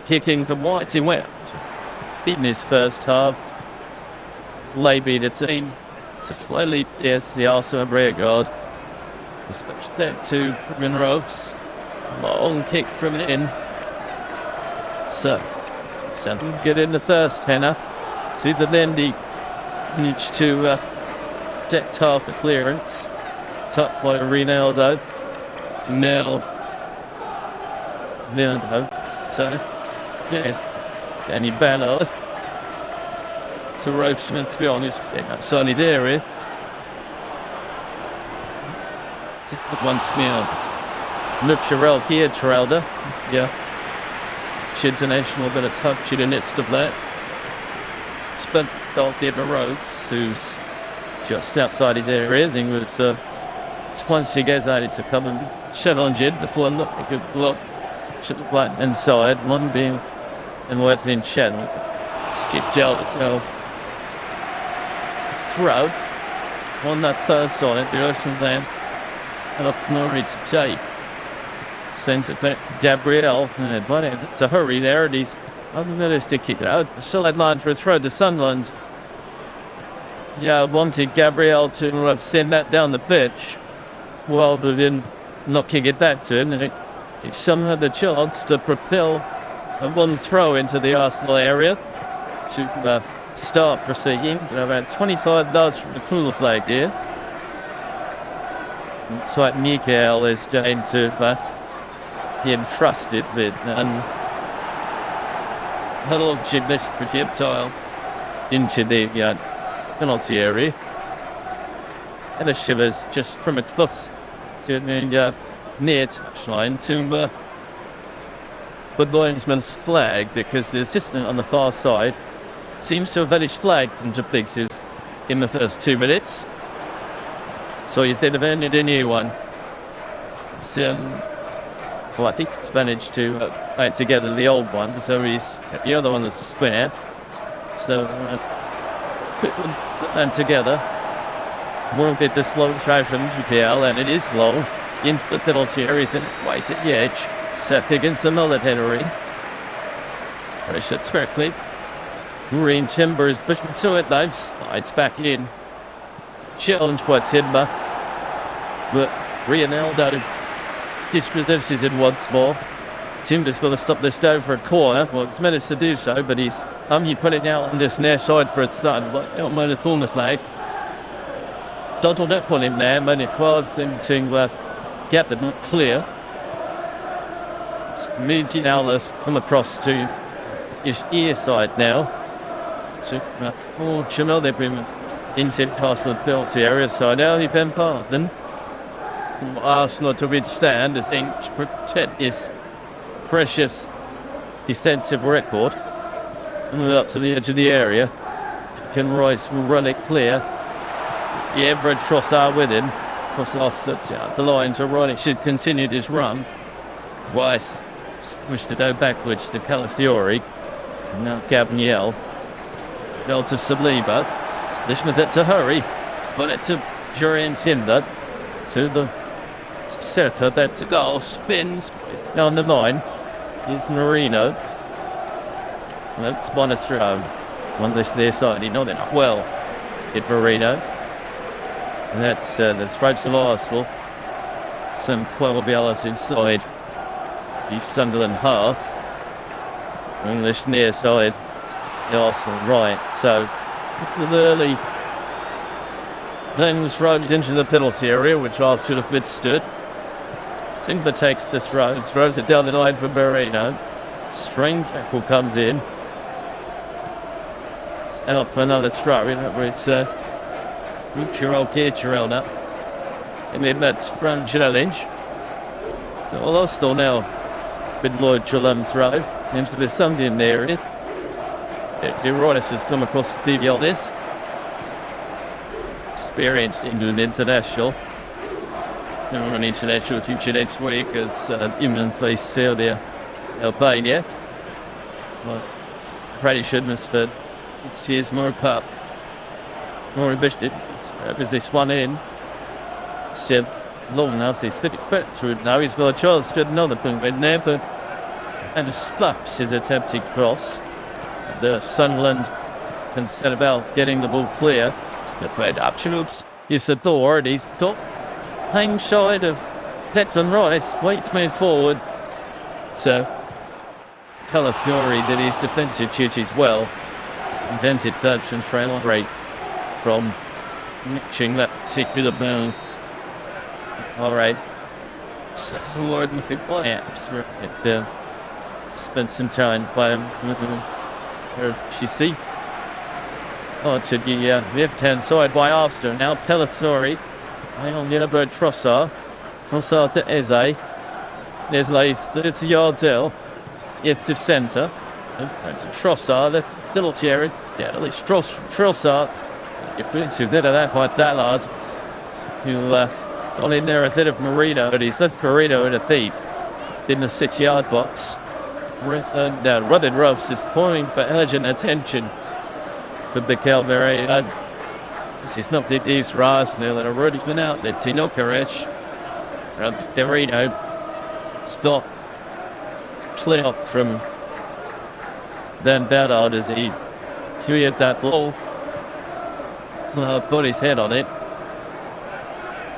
kicking from White to West. In his first half, Leiby the team to slowly yes, the ARSSUN rear guard. Especially that to Monroe's long kick from in. So, Sunderland get in the first tenner. See the Lindy managed to deck half a clearance. Tucked by Ronaldo. Now, so, yes, Danny Ballard to Roachman, to be honest, outside the area. Once more, Luxarel here, Trelder, yeah. International bit of touch in the midst of that. Spent off the Emirates, who's just outside his area. I think it was once he gets out to come and challenge it. That's one look, a good block. Should have right inside, one being in within channel. Skip Jelvis now. Throw on that first on it, the Ocean length and a flurry to take. Sends it back to Gabriel, but it's a hurry there, and he's unrealistic kick it out. Still had line for a throw to Sunderland. Yeah, wanted Gabriel to send that down the pitch. Well, but then not kick it back to him, and he somehow had the chance to propel one throw into the Arsenal area to start proceedings. About 25 yards from the full flag here. Looks like Mikael is going to be entrusted with a little gymnast projectile into the penalty area. And the shivers just from across to the near touchline to the linesman's flag, because there's just on the far side seems to have vanished flags into pieces in the first 2 minutes. So he's then invented a new one. So, well, I think he's managed to add together the old one, so he's the other one that's spare. So put them together. Won't get this long try from GPL, and it is long. Into the penalty area, right at the edge. Set against another Henry. Pressure directly. Green Timbers pushing to it though. Slides back in. Challenged by Timber. But Ronaldo dispossesses it once more. Timber's going to stop this down for a corner. Well, he's managed to do so, but he's he put it out on this near side for a start. But not made a Thomas leg. Dottled up on him there, made it hard for him to get them clear. Moving Alice from across to his ear side now. So, Chanel, they've been into past the penalty area, so now he's been pardoned from Arsenal to withstand as they protect his precious defensive record. And up to the edge of the area. Can Royce will run it clear. The Everett Trossard with him. Trossard the line to run. It should continue his run. Weiss wished to go backwards to Calafiori. Now Gabriel. Now to Saliba. This was it to Hurry. Spun it to Jurian Timber. To the center. That to goal. Spins. Down the line. Here's Marino. That's one is thrown. One this their side. He not enough. Well, hit Marino. And that's right to Arsenal. Some Quabialas inside the Sunderland half. English near side. The Arsenal right. So early then was thrown into the penalty area, which Arsenal should have withstood. Timber takes this road, throws it down the line for Marino. String tackle comes in. It's out for another throw. It's Chirel now. And then that's front challenge. So Arsenal now with Lloyd Chillam throw into the Sunderland area. Royce has come across the PBL this. Experienced England international. An international future next week as England face Saudi Albania. Well, Freddie Shudmasford. It's his more pup. More ambitious. As this one in. It's long now, so he's slipping back through now. He's got a chance to another point in there, but and stops his attempted cross. The Sunderland can set about getting the ball clear. The red absolutes is the door, and he's got hang side of Declan Rice, great man forward. So Calafiori did his defensive duties well. Invented touch and trail rate from matching that particular ball. Alright. So Lord with the amps. Spent some time by she see. Oh, to the left-hand side by ARSSUN. Now Calafiori. I on the bird Trossard. Trossard to Eze. There's Leeds 30 yards out. Left of centre. To Trossard, left little Thierry. Deadly Trossard. Defensive bit of that by Dallard. Who got in there ahead of Marino, but he's left Marino in a feed in the 6-yard box. Robin Rubbs is pouring for urgent attention with the Calvary. This is not the East Arsenal that have already been out there. Tino Perez, Marino, stop, slid up from Dan Ballard as he cleared that ball. Put his head on it.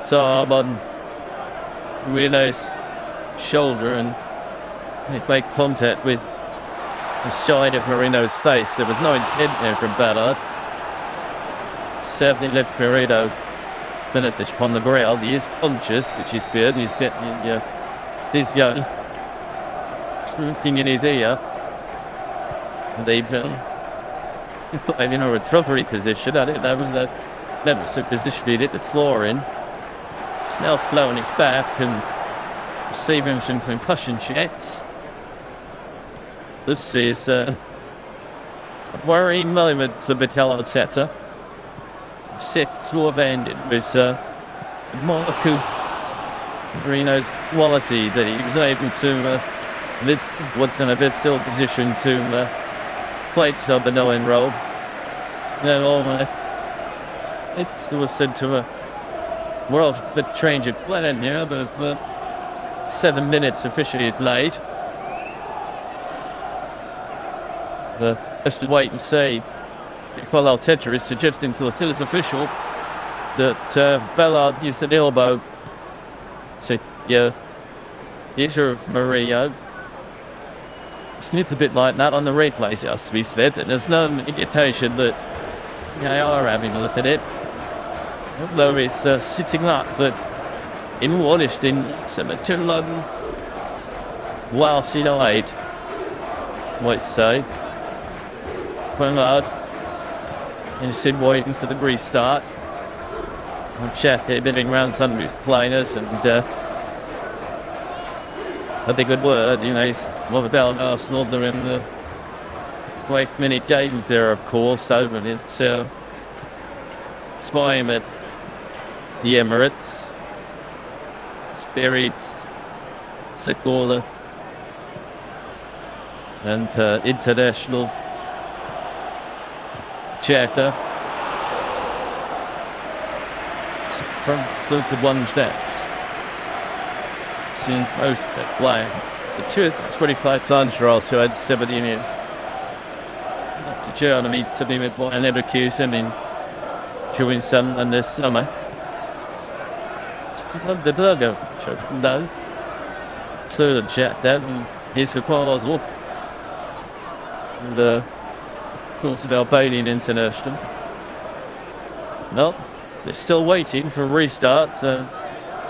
So I'm on Marino's shoulder and they make contact with the side of Marino's face. There was no intent there from Ballard. Certainly left Marino finish upon the ground. He is conscious, which is good. He's getting Sizgo looking in his ear. And they've in a recovery position. I think that was the position he hit the floor in. He's now flowing his back and receiving some concussion checks. This is a worrying moment for Mikel Arteta. Set sort of ended with a mark of Marino's quality that he was able to what's in a bit still position to fight sub the no-end role. It was said to a world bit change of plan here, but 7 minutes officially late. Just wait and see. Mikel Arteta is suggesting to the Phillies official that Ballard used an elbow. So, yeah, the issue of Mario. Snipped a bit like that on the replays, it has to be said, and there's no indication that they are having a look at it. Although it's sitting up, but in Wallace in Cemetery whilst in 8, might say. Bernard and Sid waiting for the restart. I'll check it, bidding round some of players and I think good word, he's what about Arsenal, they're in the quite many games there of course, so it's by him at the Emirates. Spirits Sekola and international Chapter from sorts of one steps since most of it playing the 25 times for us who had 17 years to Germany to be with one and accuse him in during Sunderland this summer. The burger showed him down through the chat that and his proposal and of course of Albanian international. No, they're still waiting for restarts.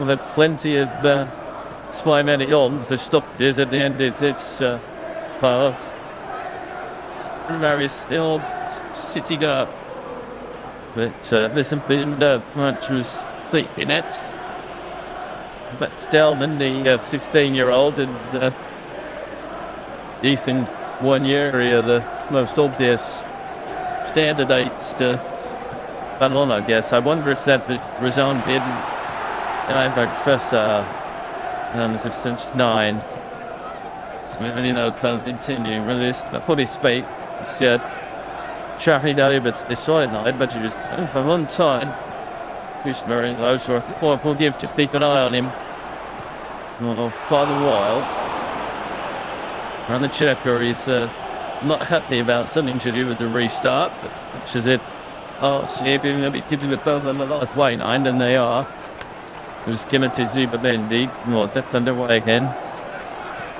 We've had plenty of spy men on to stop this at the end. It's pass. There is still sitting up, but there's been much was sleeping it. But Stelman, the 16-year-old, and Ethan 1 year are the most obvious candidates to battle on, I guess. I wonder if that Razan bid and Professor since 9. So, continuing released. I put his feet, he said, Charlie David decided not, but he was for one time. Who's very low, so we'll give to keep an eye on him for quite a while. Around the checker, he's not happy about something to do with the restart, which is it. Oh, maybe they'll be giving the both on the last way line, and they are. It was given to Zuba-Mendy. More depth underway again.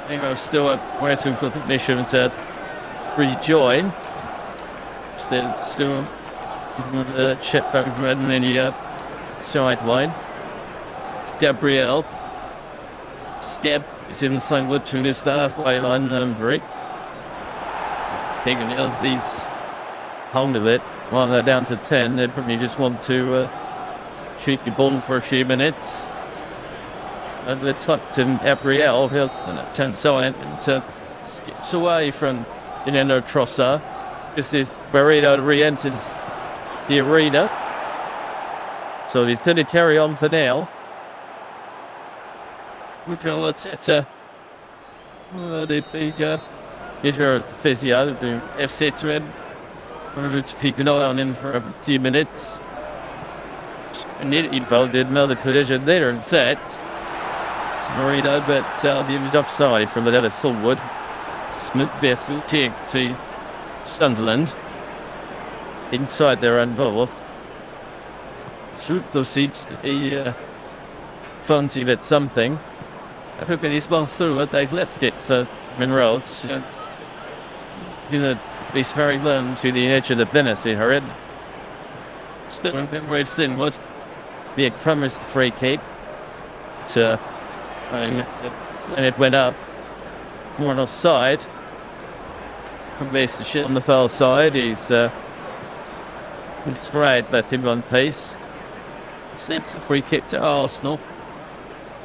Anyway, still waiting for the mission to rejoin. Still check over and then he sideline. It's Gabriel. Step is in the same wood to this halfway line. Very taking these hold of it while they're down to 10. They probably just want to shoot the ball for a few minutes. And it's up to Gabriel, who's the 10th side, and skips away from Ineno Trossard. This is Burrito re-enters the arena. So he's going to carry on for now. Which it's the big the physio, the FC to him. We're to keep an eye on him for a few minutes. And it involved another collision there in fact. It's Burrito, but he was offside from the other forward. Smith Vessel kick to Sunderland. Inside their own ball. There seems to be fancy that something. I hope it is well through it. They've left it for Emirates. He's very low to the edge of the penalty area. Still a bit where it's inward. The promised free kick. And it went up. One offside. From base shit on the foul side. He's right back him on pace. Snaps a free kick to Arsenal.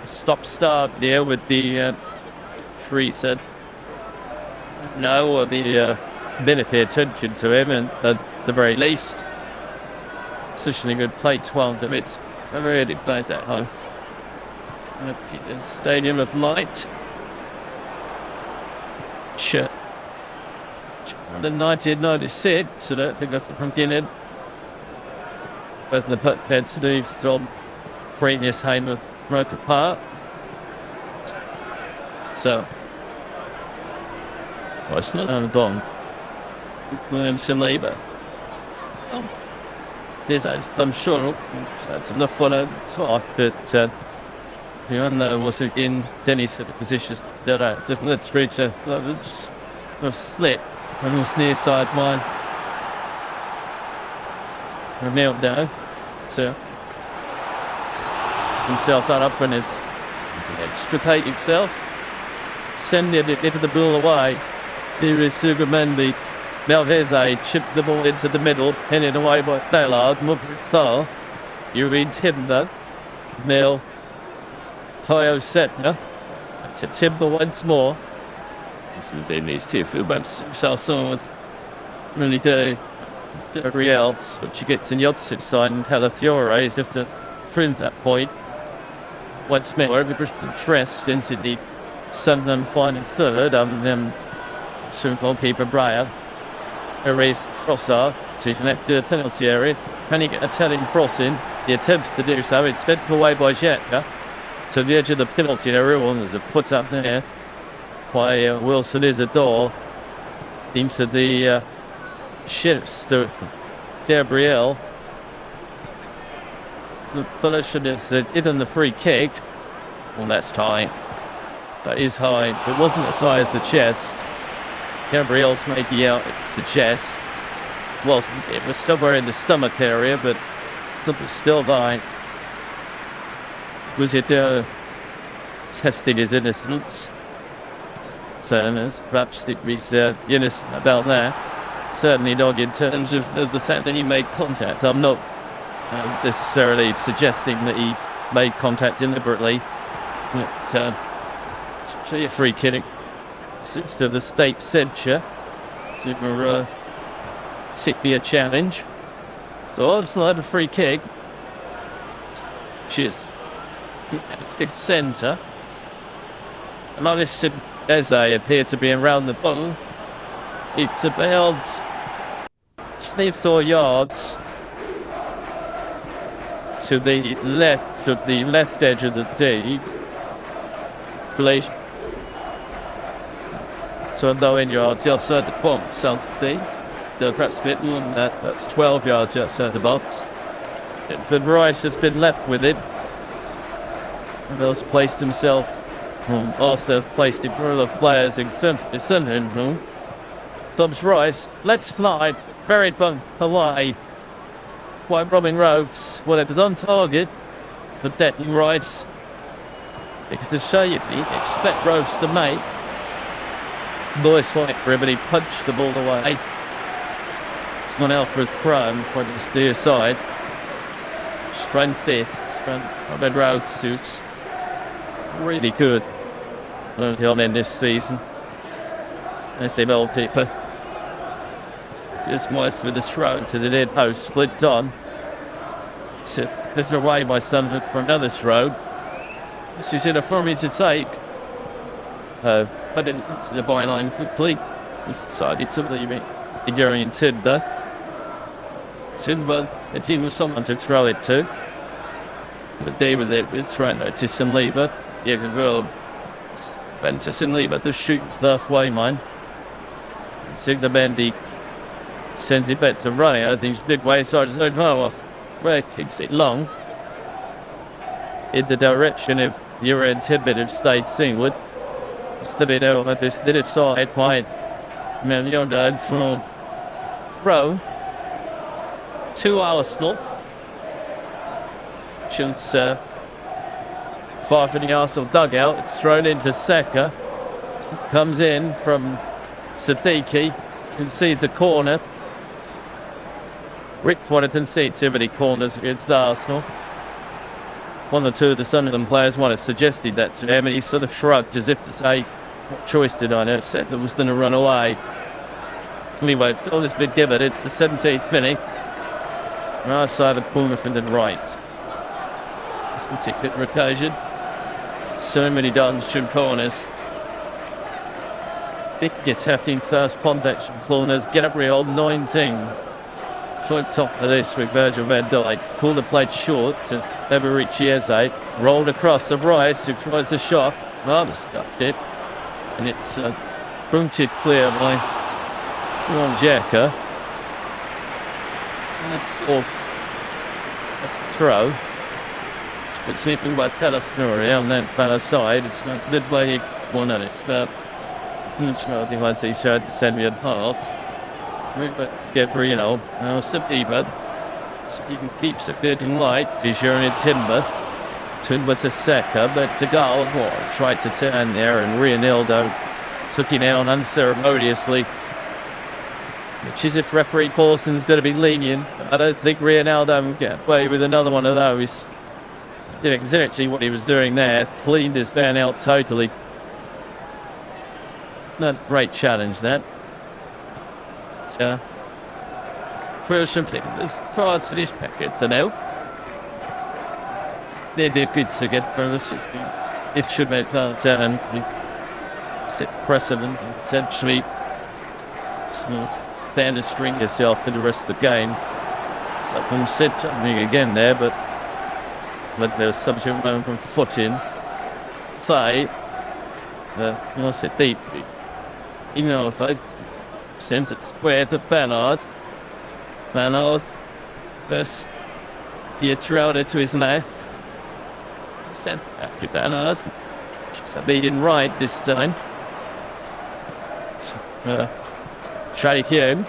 Stop-start there with the Teresa. No, or the benefit attention to him, and at the very least, positioning good play 12 minutes. I've already played that home. The Stadium of Light. Sure. The 1996, so I don't think that's the beginning. Both the put heads to from previous home of Roker Park. So, it's not done. Williamson Labour. I'm sure that's enough for a talk, but you know, was in Denny's positions that just let's reach a slip and was near sideline. Knelt down. So himself that up and is extricate himself. Send it into the ball away. Here is Zuba-Mendy. Malveze chipped the ball into the middle, headed away by Ballard. Mupthal. You read Timber. Mill. Hoyo Setner. To Timber once more. They need to fullbacks himself on really do. Gabriel, which he gets in the opposite side, and Calafiore is if to prove that point. Once more, everybody's pressed into the Sunderland final third, soon goalkeeper Brian. Erased Trossard to left to the penalty area. Can he get a telling crossing? He attempts to do so. It's fed away by Jetka to the edge of the penalty area. Well, there's a foot up there by Wilson Isidore. Seems to the shifts to Gabriel. The Felicia is in the free kick. Well, that's high. That is high. It wasn't as high as the chest. Gabriel's making out it's the chest. Wasn't. It was somewhere in the stomach area, but still high. Was it testing his innocence? So perhaps it was innocent about that. Certainly not in terms of the fact that he made contact. I'm not necessarily suggesting that he made contact deliberately. But so a free kick sits to the state censure to be a challenge. So it's not a free kick. Which is the centre. Alice as they appear to be around the ball. It's about 3 yards to the left of the left edge of the D. So 9 yards outside the box, something. Perhaps a bit more than that. That's 12 yards outside the box. But Rice has been left with it. Mills placed himself, also placed in front of players in Sunderland. Thumbs Rice, let's fly. Very fun, Hawaii. White Robin Roves, well, it was on target for Declan Rice. Because the shave he expect Roves to make. Lewis White for him, but he punched the ball away. It's gone out for a throw for the steer side. Strength this, Robin Roves, who's really good. Until then this season. As they old people. Just Weiss with the throw to the near post, flipped on. It's away by Sunderland for another throw. She's in a form to take. But into the byline quickly. It's decided to leave it. Enduring Timber. The team was someone to throw it to. But they were there with throwing it to Sunderland. Yeah, well, went to Sunderland to shoot the halfway line. The Mendy sends it back to Ronnie. I think it's midway side his own half. Where kicks it long in the direction of Euro Tidbit of State Singwood. It's the bit over this little side by Millionad from Rowe. 2 hours stop. Shoots far from the Arsenal dugout. It's thrown into Seka. Comes in from Siddiqui. You can see the corner. Rick wanted to concede too many corners against Arsenal. One or two of the Sunderland players wanted suggested that to him, and he sort of shrugged as if to say, what choice did I know? Said that was going to run away. Anyway, all has been given. It's the 17th minute. Right side of corner from the right. This particular occasion. So many Dungeon corners. It gets hefty first contact corners. Get up real 19. Short top of this with Virgil van Dijk. Call the plate short to never reach Chiesa. Rolled across the right, who tries the shot. Rather scuffed it. And it's bunted clear by Ron Jacka. That's all throw. But sweeping by Telefnuri on that fella side. It's not midway one and it's not sure the ones he showed to send me apart. Gabriel, now Sabiba. So he can keep a bit in light. He's showing a Timber. Timber to Seka, but to Galwar tried to turn there, and Rionildo took him out unceremoniously. Which is if referee Paulson's going to be lenient. I don't think Rionildo will get away with another one of those. Doing exactly what he was doing there. Cleaned his man out totally. Not a great challenge, that. So, crucial thing. There's cards to this packet, so now. They're good to get from the 16. It should make that and set precedent, essentially. Stand to string yourself for the rest of the game. Something said something again there, but there's subject moment from foot in. Say, you'll sit deep. You know, if I sends it square to Bernard. Bernard, this, he threw it to his left. Sent it back to Bernard. Just a beating right this time. Try again.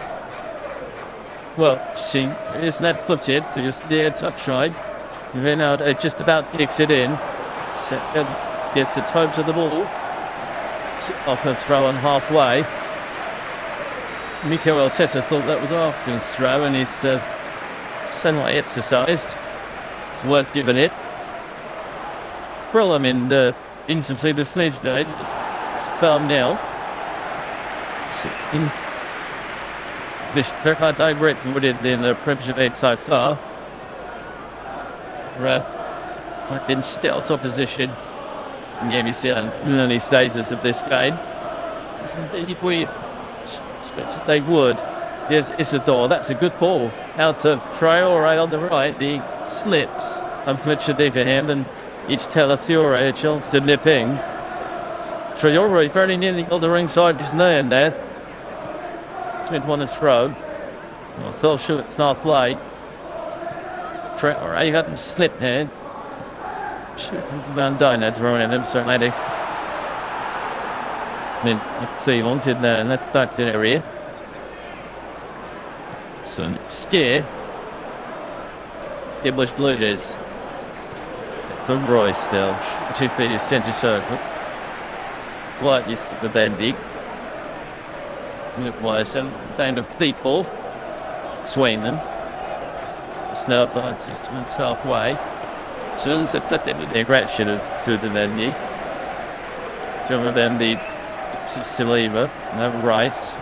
Well, she is net footed, so just near touch right. Bernard just about kicks it in. Gets the toe to the ball. Off her throw on halfway. Mikel Arteta thought that was Arsenal's throw, and he's somewhat exercised. It's worth giving it. Problem in instantly the sledge day. It's found now. This I direct from within the Premiership 8 so far. I've been still opposition. And yeah, you see in early stages of this game. We expected they would. Here's Isidore, that's a good ball. Out to Traore on the right, he slips. Unfortunately for him, and it's Telefnuri a chance to nip in. Traore very nearly got the ringside just there. Smith won his throw. Well, so sure it's not late. Traore hadn't slipped here. Van Dyne had thrown at him, certainly. Let's see, wanted there, and that's back to the area. So, scare. English Blues. From Royce still. 2 feet is centre circle. Flight is the Bendig. Move wise and down to people. Swing them. Snap line system and halfway. So there's a put them in the aggression to the Bendig. John Bendig. Saliva. No right.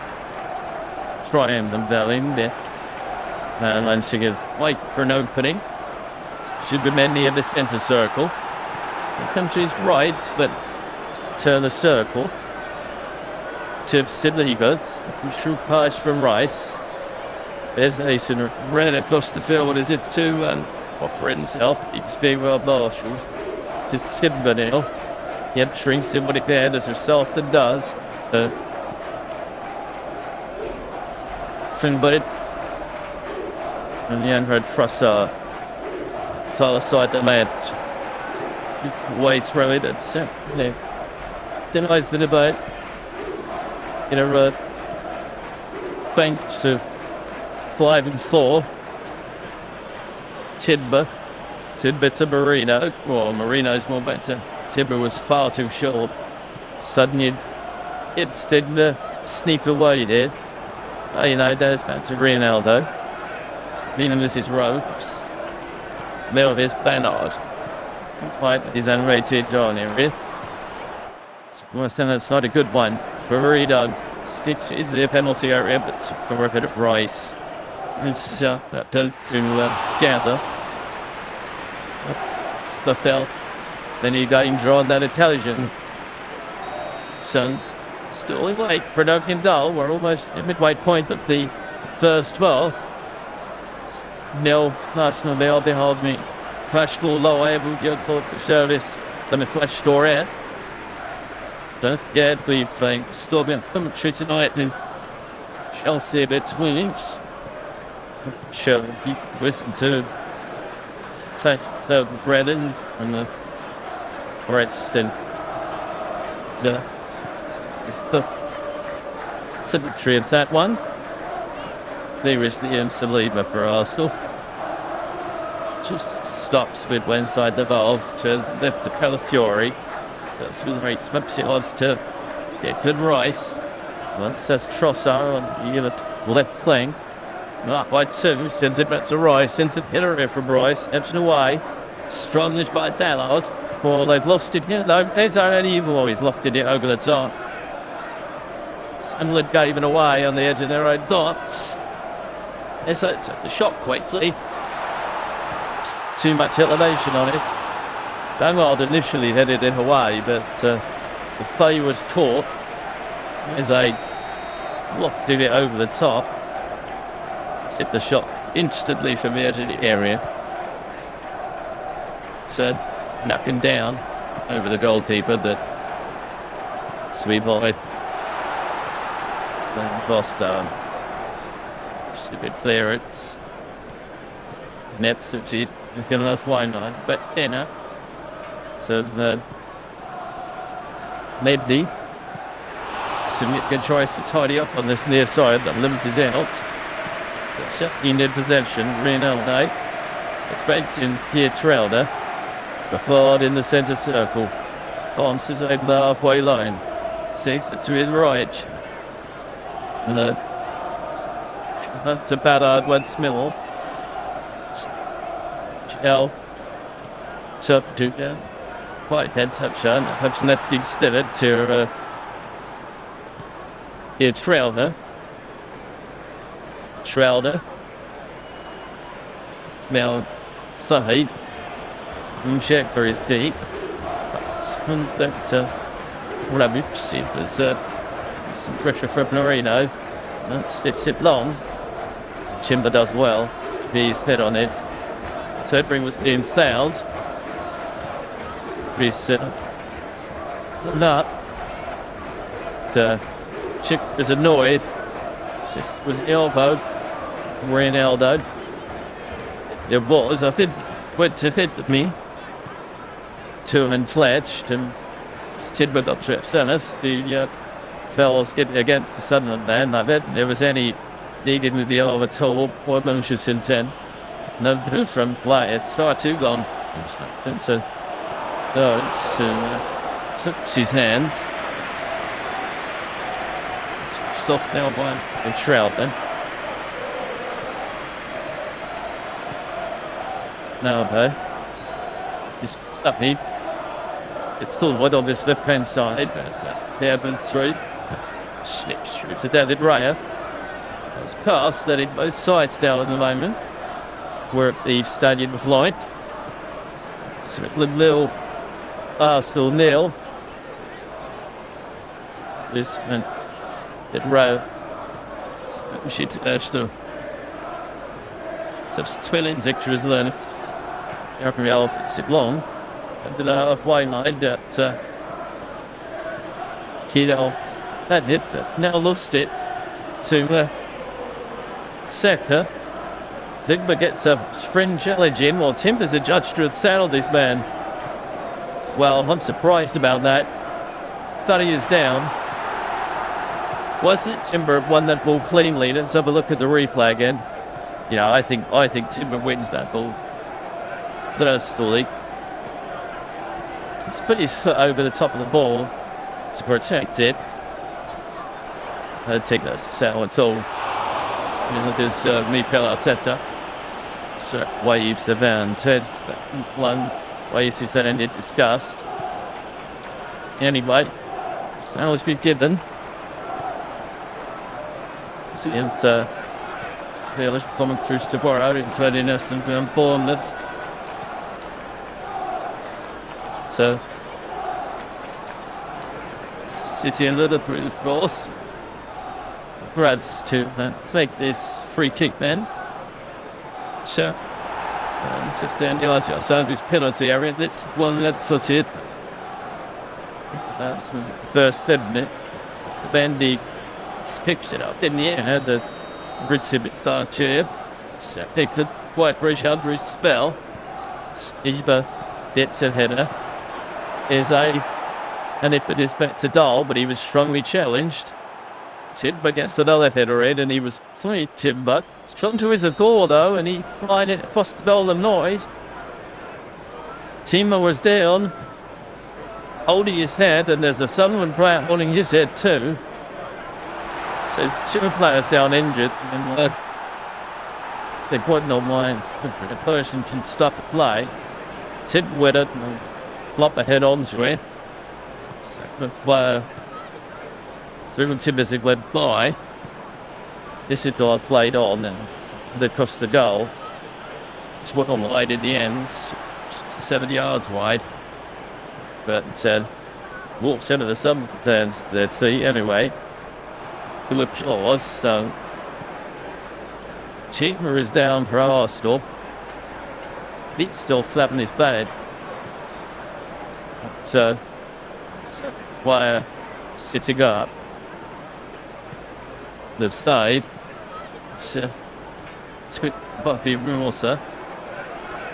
Trying them down there. And then she gives wait for an opening. Should be many in the centre circle. The country's right, but it's to turn the circle. To Saliva. True pass from Rice. There's Nason ran across the field. What is it to offer himself? He's being well marshalled. Just Timber now. Yep, shrinks in what it can as herself and does. Finbuddy. And the Android Trussar. It's all aside the man. It's the way through it. It's denies the debate. In a bank to 5 and 4. Tidbur. Tidbur to Marino. Well, Marino's more better. Tidbur was far too short. Suddenly it's didn't sneak away there. Oh, you know, there's back to Ronaldo. This is Ropes. Middle is Bernard. Quite his unrated John area. It's not a good one. Marino. It's a penalty area, but for a bit of Rice. It's to gather. It's the felt. Then he danger on that intelligent. So, still in wait for Duncan Dull. We're almost at midway point at the first 12th. Nil, National Bell behind me. Flash door low, able to get thoughts of service. Let me flash door out. Don't forget, we think still been commentary tonight is Chelsea against Williams. Shall you listen to Brennan and the Preston. The symmetry of that one. There is the Saliba for Arsenal. Just stops midway inside the valve, turns left to Calafiori. That's with rates, maybe odds to Declan Rice. Once says Trossard on the left flank. Not quite two, sends it back to Rice, sends it hitter from Rice, edging away. Strongly by Dallard. Well, they've lost it here though. There's already always lofted it over the top. Sunderland gave it away on the edge of their own dots. They took the shot quickly. Too much elevation on it. Dallard initially headed it away, but the Fay was caught as they lofted it over the top. Hit the shot instantly from the edge of the area. So knocking down over the goalkeeper that sweep by Foster. Stupid clearance. Net succeed. You can last wine on, but so the Meddy. Significant choice to tidy up on this near side that limits his out. So in possession, Ronaldo. It's back in Pietrelda. Buffard in the centre circle. Forms his over the halfway line. 6 to his right. And to Badard once more. L. Substitute down. Quite head touch on. Hutchinetsky still it to Pietrelda. Schrader. Now, Sahi. Mshekber is deep. And that Rabic, it was some pressure from Marino. It's it long. Chimba does well. He's head on it. Tedbring was being fouled. He's not. Chick was annoyed. Was elbowed. Ronaldo. There was, I think, went to hit me. Two and fletched, and Tidbert got tripped. Dennis, the fellas getting against the Sunderland man. I bet there was any needed with the arm at all. Or malicious intent. No move from play. It's far too gone. It's nothing to. No, it's flips his hands. Stops now by a Trout then. Now, though, he's stuffy. It's still wide on this left hand side. Hairman through. Slips through to David Raya. It's pass that in both sides down at the moment. We're at the Stadium of Light. Sunderland 0, Arsenal 0. This and that row. Shit, still. It's twilling extras left. Gabriel it's long. And the halfway line that Kiddo had hit, but now lost it to Saka. Vigma gets a fringe challenge in while Timbers adjudged to saddle this man. Well, I'm surprised about that. Thought he is down. Wasn't Timber won that ball cleanly? Let's have a look at the replay again. Yeah, I think Timber wins that ball. Drastly. He's put his foot over the top of the ball to protect it. I'd take that settle at all. There's Mikel Arteta. So waves around, turns one, waves his hand in disgust. Anyway, Sal's been given. It's Village coming through to Borough in 20 Neston from Bournemouth. So, City and Liverpool, of course. Brad's to make this free kick then. So, it's just down the outside of his penalty area. It's one left-footed. That's the first, isn't it? So Bandy picks it up in the air. The Britsibit start chair. So Pickford, White Bridge under his spell. Iba gets a header. And it is back to Dahl, but he was strongly challenged. Timber gets another header in, and he was 3 Timber. Strong to his goal though, and he flying it across the goal and noise. Timber was down, holding his head, and there's a Sunderland player holding his head too. So 2 players down injured, and they point no mind. The person can stop the play. Tim with it and flop a head onto it. So, through Timbers went by. This is all played on and across the goal. It's well wide in the end, 7 yards wide. But walks into the Sunderland, let's see, anyway. The applause, so Timber is down for Arsenal. He's still flapping his bed. So Wire sitting up. The side. So it's good. Buffy Rumosa.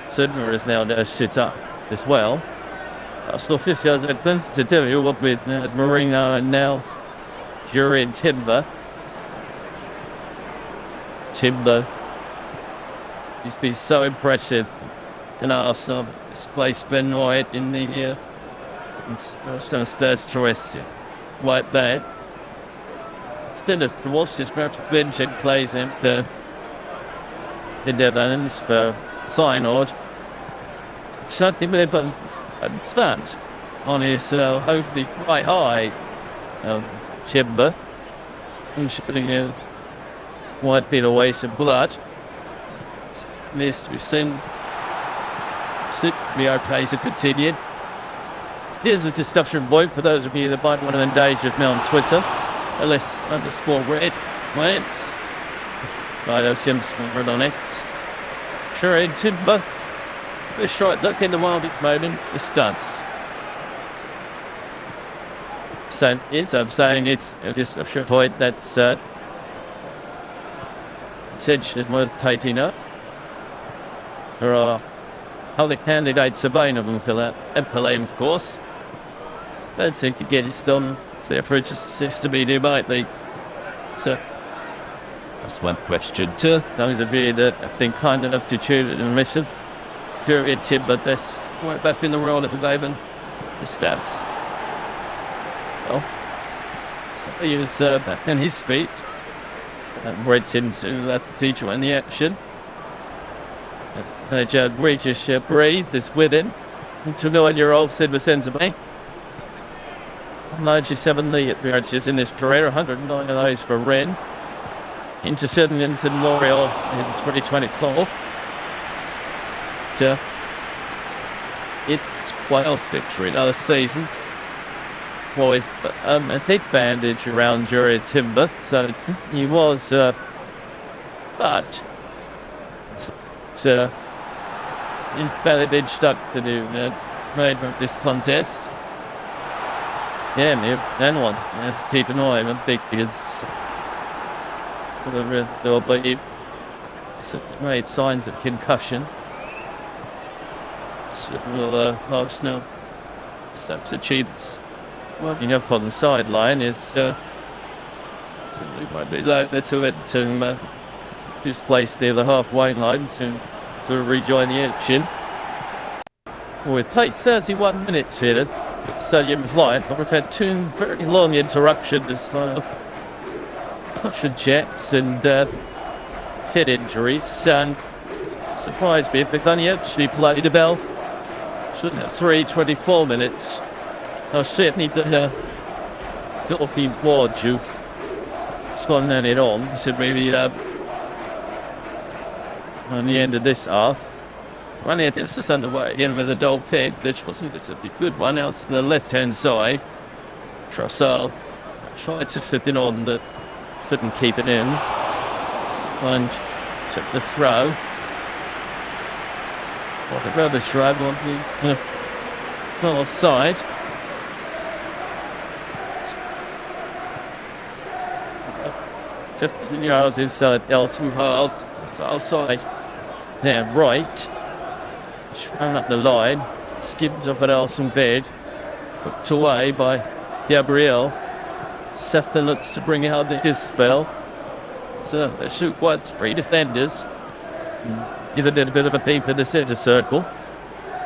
Sidmer is now sit up as well. Arsenal Fiscals had plenty to do with Marino and now Jury and Timber. Timber. He's been so impressive. And Arsenal displaced Ben White in the third choice. Like that. Still to watch this match, bench and plays him in their hands for Synod. Something with a stand on his hopefully quite high Timber. And shooting White bit away some blood. It's missed, we've seen. We are plays are continued. Here's a discussion point for those of you that might want to engage with me on Twitter. LS_red wins. Right, Sims on it. Sure, Timber. Let's try it. Look in the wild moment. It starts. So I'm saying it's just a short point that's it's worth taking up. There are other candidates available for that. Empalem, of course. I don't think you get it done. Therefore, it just seems to be debately. So that's one question. To those of you that have been kind enough to tune in and listen, very tip, but that's right back in the world of David. The stats. Well, so he is back on his feet. And right into that feature in the action. Jad Regis breathed this with him. 29-year-old Sid Vicente. 97 league appearances in his career, 109 of those for Rennes. Into Sunderland and L'Oreal in 2024. It's 12th victory another season. With a thick bandage around Jury Timber, so he was, but bandage stuck to do made this contest. Yeah, and one has to keep an eye on him because they'll be made signs of concussion. So Arsenal substitutes. Working up on the sideline is might be like to just place near the halfway line to rejoin the action. We've played 31 minutes here at Stadium of Light, but we've had two very long interruptions, push checks and head injuries, and surprised me if they've only actually played about 3-24 minutes. I certainly the filthy war juice spun it on. So maybe on the end of this half. Running this is underway again with a dog peg, which wasn't a good one out to the left hand side. Trossard tried to fit it on, but couldn't keep it in. And took the throw. What a rubbish ride on the far side. Just yards inside L2 half, outside there, right. Ran up the line, skipped off at ARSSUN bed, put away by Gabriel. Sefton looks to bring out his spell. So they shoot once, three defenders. Give it a bit of a peep in the centre circle.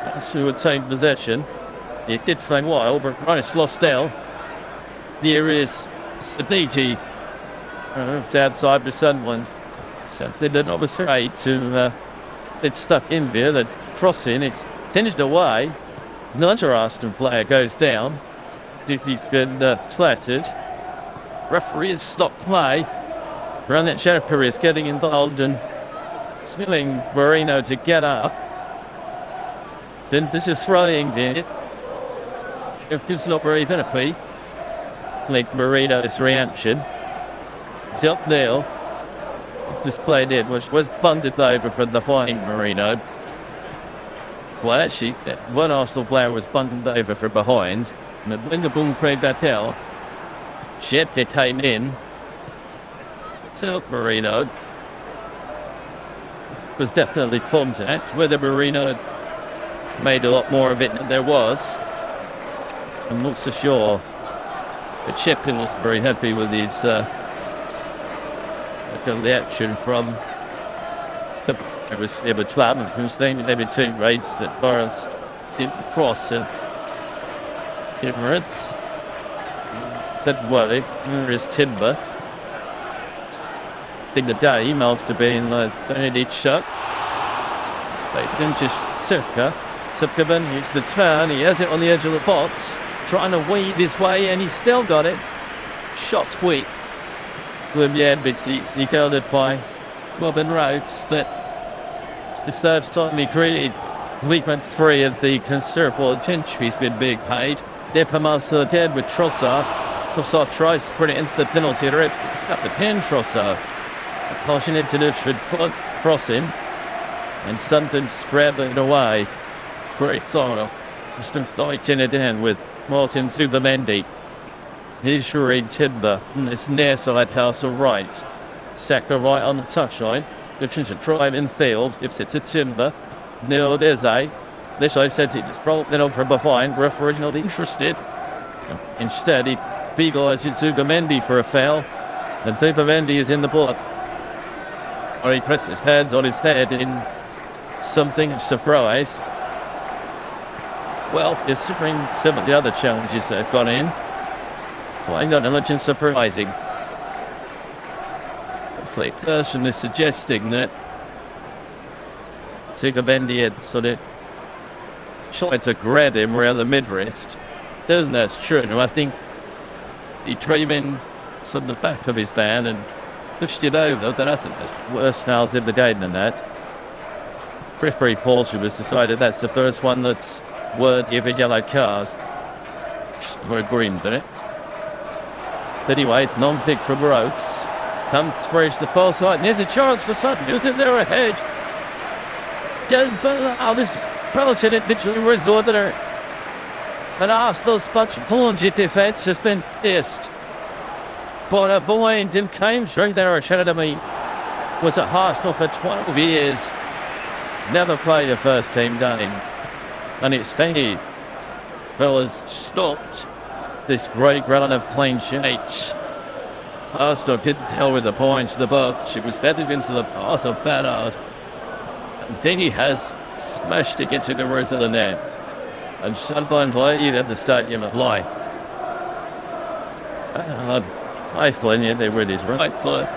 That's who would take possession. It did take a while, but Rice lost down. Here is Sadiji. Moved outside the Sunderland. So they did not was afraid to it's stuck in there. The crossing, it's finished away. Another ARSSUN player goes down. He's been slatted. Referee has stopped play. Around that Sheriff Perez getting involved and spilling Marino to get up. Then this is throwing there. It's not very happy. Like Marino's reaction. It's up there. This play did was bunted over from the flying Marino. Well, actually, one Arsenal player was bunted over from behind. And when the ball played that out, Shepke came in. So Marino was definitely contact. Whether Marino made a lot more of it than there was, I'm not so sure. But Shepke was very happy with his the action from the club, who's named every two rates that Lawrence didn't cross Emirates. Don't worry, there is Timber. I think the day must have been Benedict shot. It's played into Sivka. Sivka used to turn, he has it on the edge of the box, trying to weave his way, and he's still got it. Shot's weak. But he held it by Robin Rhodes, but it's the third time he created went free of the considerable attention he's been being paid. Depamas again with Trossard. Trossard tries to put it into the penalty area. It's got the pin, Trossard. A caution incident should cross him. And Sunderland spread it away. Great thorough. Just fighting it in with Martin Zubimendi. Here's Shereen Timber. It's near side house right. Saka right on the touchline. Looking to drive in field. Gives it to Timber. Neil Eze. This I said it was probably not from behind. Referee not interested. Instead, he penalises Zubimendi for a foul. And Zubimendi is in the block. Or he puts his hands on his head in something of surprise. Well, considering some of the other challenges that have gone in, so I'm not much surprising. It's like person is suggesting that Zubimendi had sort of tried to grab him around the mid-wrist. Doesn't that's true? And I think he drove in from the back of his van and pushed it over. Then I think there's worse fouls in the game than that. Referee Porsche has decided that's the first one that's worthy of a yellow card. Or a green, didn't it? But anyway, non-pick from Rhodes. It's come to spread the far side. And there's a chance for Sunderland. They're ahead. But this relative literally resort that are. And Arsenal's plunge defence has been pierced. But a boy in Dim came straight there. Academy was at Arsenal for 12 years. Never played a first team game. And it's Stady fellas stopped this great run of clean sheets. Arsenal didn't tell with the points the box. It was headed into the pass of Bernard. And then he has smashed it into the roof of the net. And Sunderland played at the Stadium of Light. I fling they were his right foot.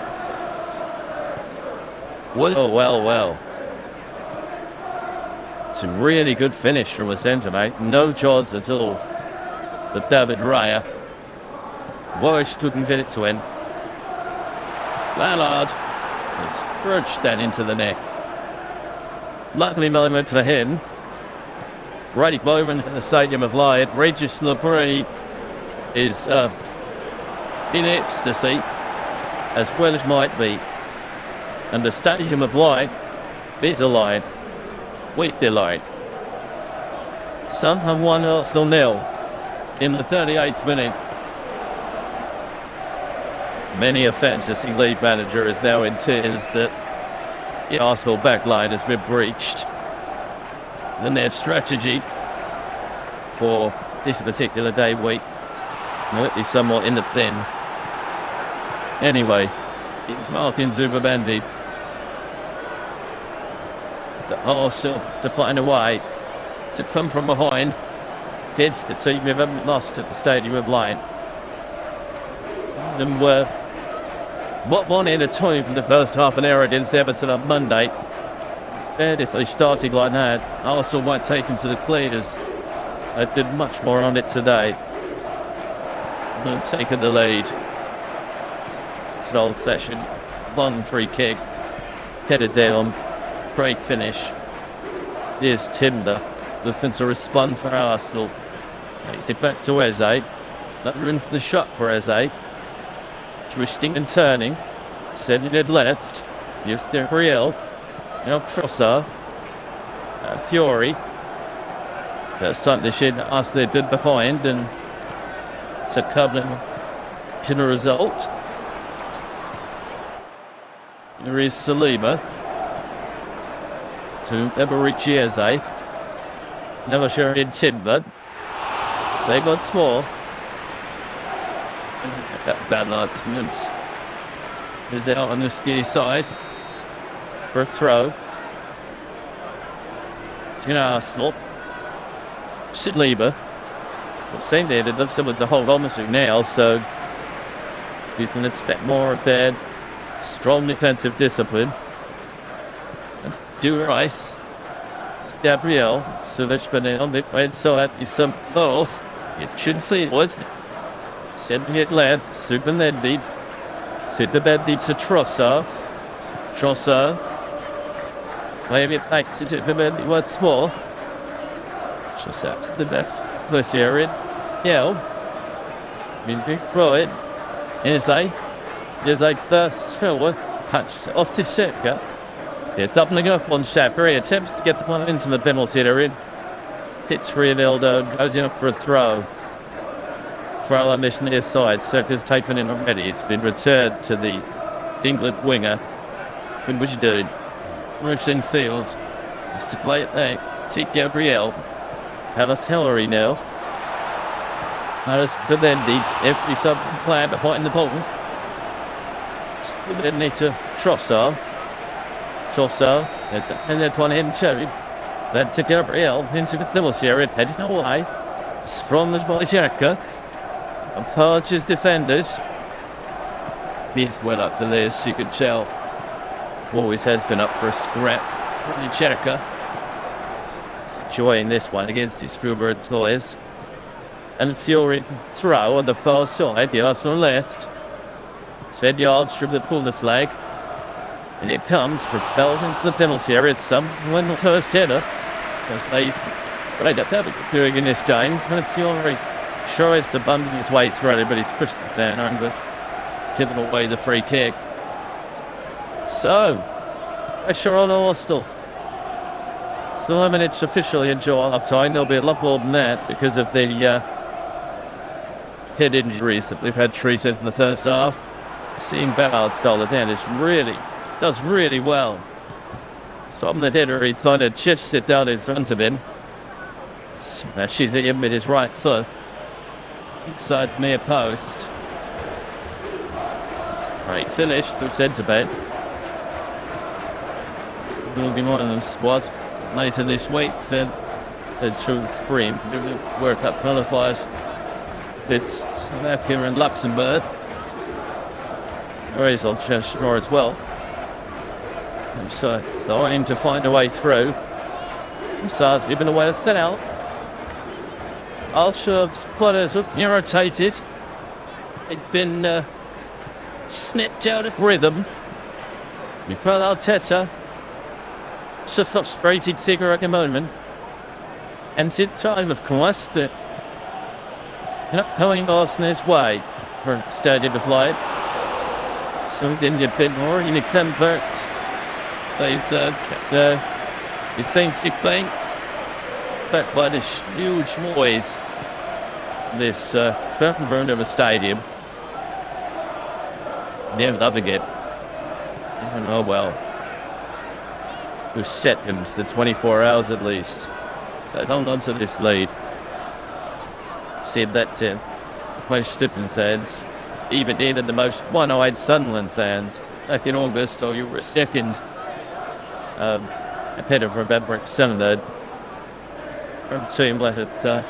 Well. It's a really good finish from a centre mate. No chance at all. But David Raya. Walsh couldn't get it to him. Ballard has scratched that into the net. Luckily moment for him. Right moment in the Stadium of Light. Regis Labrie is in ecstasy, as well as might be. And the Stadium of Light is alive with delight. Sunderland 1, Arsenal 0 in the 38th minute. Many a fantasy league manager is now in tears that the Arsenal backline has been breached. And their strategy for this particular day week might be somewhat in the thin. Anyway, it's Martin Zubimendi. The Arsenal to find a way to come from behind against the team we haven't lost at the Stadium of Light. Some of them were one at a time from the first half an hour against Everton on Monday. Fair if they started like that, Arsenal might take them to the cleaners. They did much more on it today. And taking the lead. It's an old session. One free kick. Headed down. Great finish. Here's Timber. Looking to respond for Arsenal. Takes it back to Eze. Another in for the shot for Eze. Twisting and turning. Sending it left. Here's Gabriel. Now Crosser. Fury. That's time to shed Arsenal a bit behind, and it's a coupling in a result. There is Saliba to Emirates Eze. Never sure in Timber. Same once more. Ballard is out on the ski side for a throw. It's in Arsenal. Saliba. Well, same there, they'd love someone to hold on to now, so you can expect more of their strong defensive discipline. That's Rice. Gabriel. So that's been on the right side. Is some balls. It should feel was. Sending it left. Zubimendi. Zubimendi to Trossard. Trossard. Maybe it back to Zubimendi once more. Trossard to the left. This area. Yeah. Right. There's like the silver patch off to Shepka. They're doubling up on Shepka. He attempts to get the one into the penalty area. Hits Ronaldo, goes in for a throw. throw on this near side. Circa's taken in already. It's been returned to the England winger. What was you doing? Moves in field. Used to play it there. To Gabriel. Hillary now. Notice Benendi. Every sub player behind the ball. It's Benendi to Trossard. And then one him too. Then to Gabriel. Into the Dimmelshire. Heading away. It's from the Bolshevika. And Parch's defenders. He's well up to this, you could tell. Always has been up for a scrap. Bolshevika. He's enjoying this one against his Fuber employers. And it's your throw on the far side, the Arsenal left. Sven Jarlström that pulled his leg. And it comes, propelled into the penalty area. It's someone the first header. Because he's right up there doing in this game. And it's your tries to bundle his way through it, but he's pushed his man over, giving away the free kick. So, pressure on Arsenal. Still a minute officially in half time. There'll be a lot more than that because of the head injuries that we've had treated in the first half. Seeing Ballard's goal at the end does really well. From the header, he thought it shifts it down in front of him. Smashes it in with his right foot. Inside near post. It's a great finish through centre back. Will be more than the squad later this week. Then the Truth Spring World Cup qualifiers. It's Slovakia and Luxembourg. Where is on Cheshire as well. And so it's starting to find a way through. Sarsby been away to set out. Alshav's players have irritated. It's been snipped out of rhythm. Mikel Arteta. It's a frustrated figure at the moment. And it's in time, of course, but not going Arsenal's way for Stadium of Light. So then you've been more in exempt. They've kept it seems he thinks that by this huge noise, this front of a stadium. Never loving it. Oh well. We've set him to the 24 hours at least. So hold on to this lead. Said that most Stippens fans, even the most one-eyed Sunderland fans, back in August, or you were second. Ahead of remembering Sunderland. From team let it a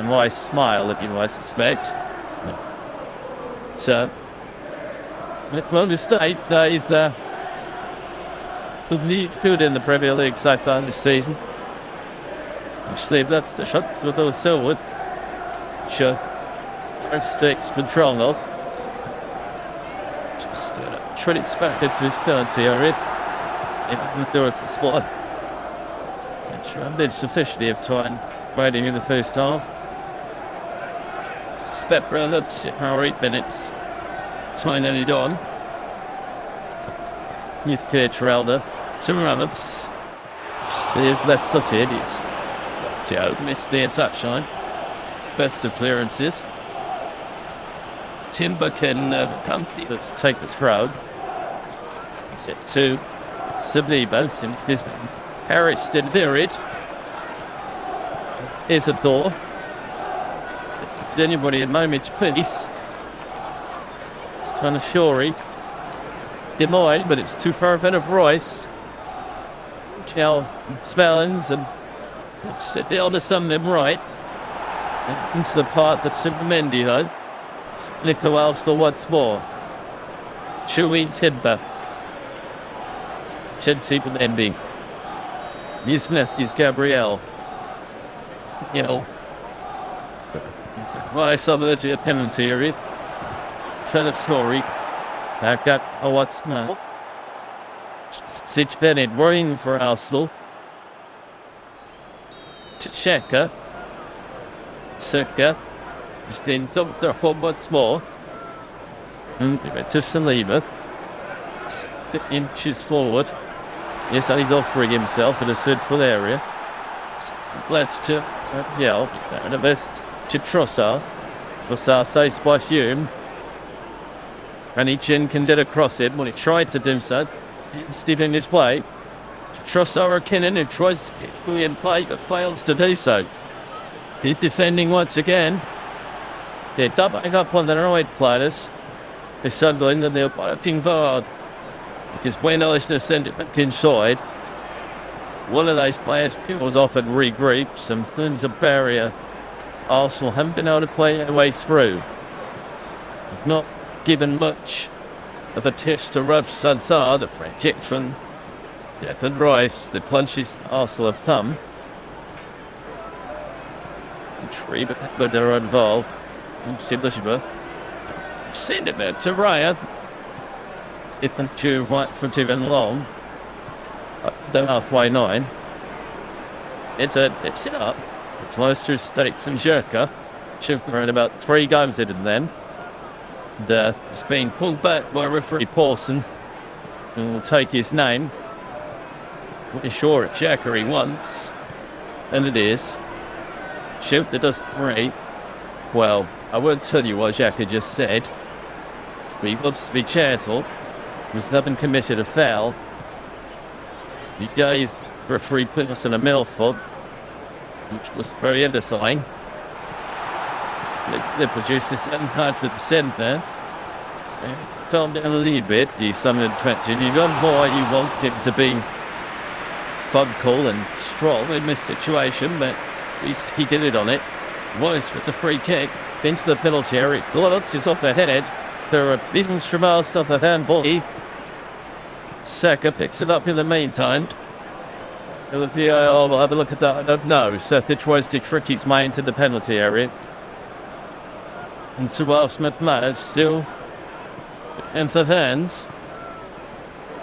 nice smile, if you might suspect. So, well, the state is good in the Premier League so far this season. Actually, that's the shots with those Selwood. Sure. Stakes control of. Just trying to expect it to his penalty area. If there was a squad. Did sufficiently of time waiting in the first half. Expect around 8 minutes. Time ended on. With Pietralda. Some run-ups. He is left footed. He's Joe missed the touchline. Best of clearances. Timber can let's take the throw. Set 2. Sabliba in his Harris did it. Here's a door. Is anybody at moment, please? It's trying to Shorey. Demoy, but it's too far ahead of Royce. Now Spellins and sit down to some of them right. Into the part that's Mendy though. Nicola still once more. Chewy Timber. Chelsea with Mendy. Musnesky's Gabriel. You know. Well, I saw the penalty area. Trying to story. Back up. Oh, what's now? Sitch Bennett worrying for Arsenal. Tcheka. Circa. He's been dumped there once more. And to Saliba. inches forward. Yes, and he's offering himself in a suitful area. Let's to the best to Trossard. Trossard saves by Hume. And Chin can get across it when he tried to do so. Steering his way. Trossard Kinnan, who tries to get in play but fails to do so. He's defending once again. They're doubling up on the right players. They're Sunderland and they're working hard. Because when Eisner sent it back inside, one of those players was off and regroups and forms a barrier. Arsenal haven't been able to play their way through. They've not given much of a test to Rub Sansar, the French Jackson, Declan Rice, the punches Arsenal have come. Tree, but they're involved. Send it to Raya. Ethan too right for too long. Down halfway 9. It's it up. It flows through Stakes and Jerka. Shifting around about 3 games in then. It's being pulled back by referee Paulson, who will take his name. We're sure it's Jackery once, and it is. Shoot, that doesn't rate. Well, I won't tell you what Xhaka just said. But he wants to be chancelled. He's never committed a foul. He gave referee Peterson a mouthful, which was very edifying. They produced this 100% there. Fell down a little bit, the Sunderland 20. You got more, you want him to be cool and strong in this situation, but at least he did it on it. Was with the free kick into the penalty area. Glotz is off the head. There are beatings from our stuff of handball. Saka picks it up in the meantime. The VAR will have a look at that. I don't know. Seth tries to trick his man into the penalty area. And to Smith managed still in the hands.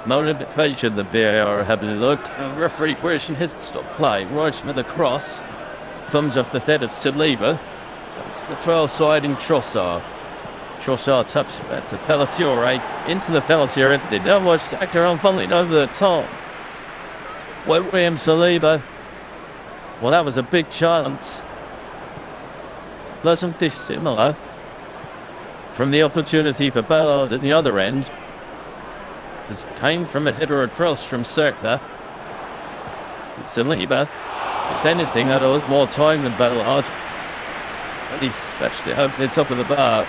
Motivation, the VAR having looked. Referee question hasn't stopped play. Right with a cross. Thumbs off the head of Saliba. It's the far side in Trossard. Trossard taps it back to Palafiore into the penalty area. They now watch Saka unfumbling over the top. William Saliba. Well, that was a big chance. Wasn't dissimilar from the opportunity for Ballard at the other end. This came from a header across from Saka. Saliba. If anything, that was more time than Ballard. But he's smashed it over the top of the bar.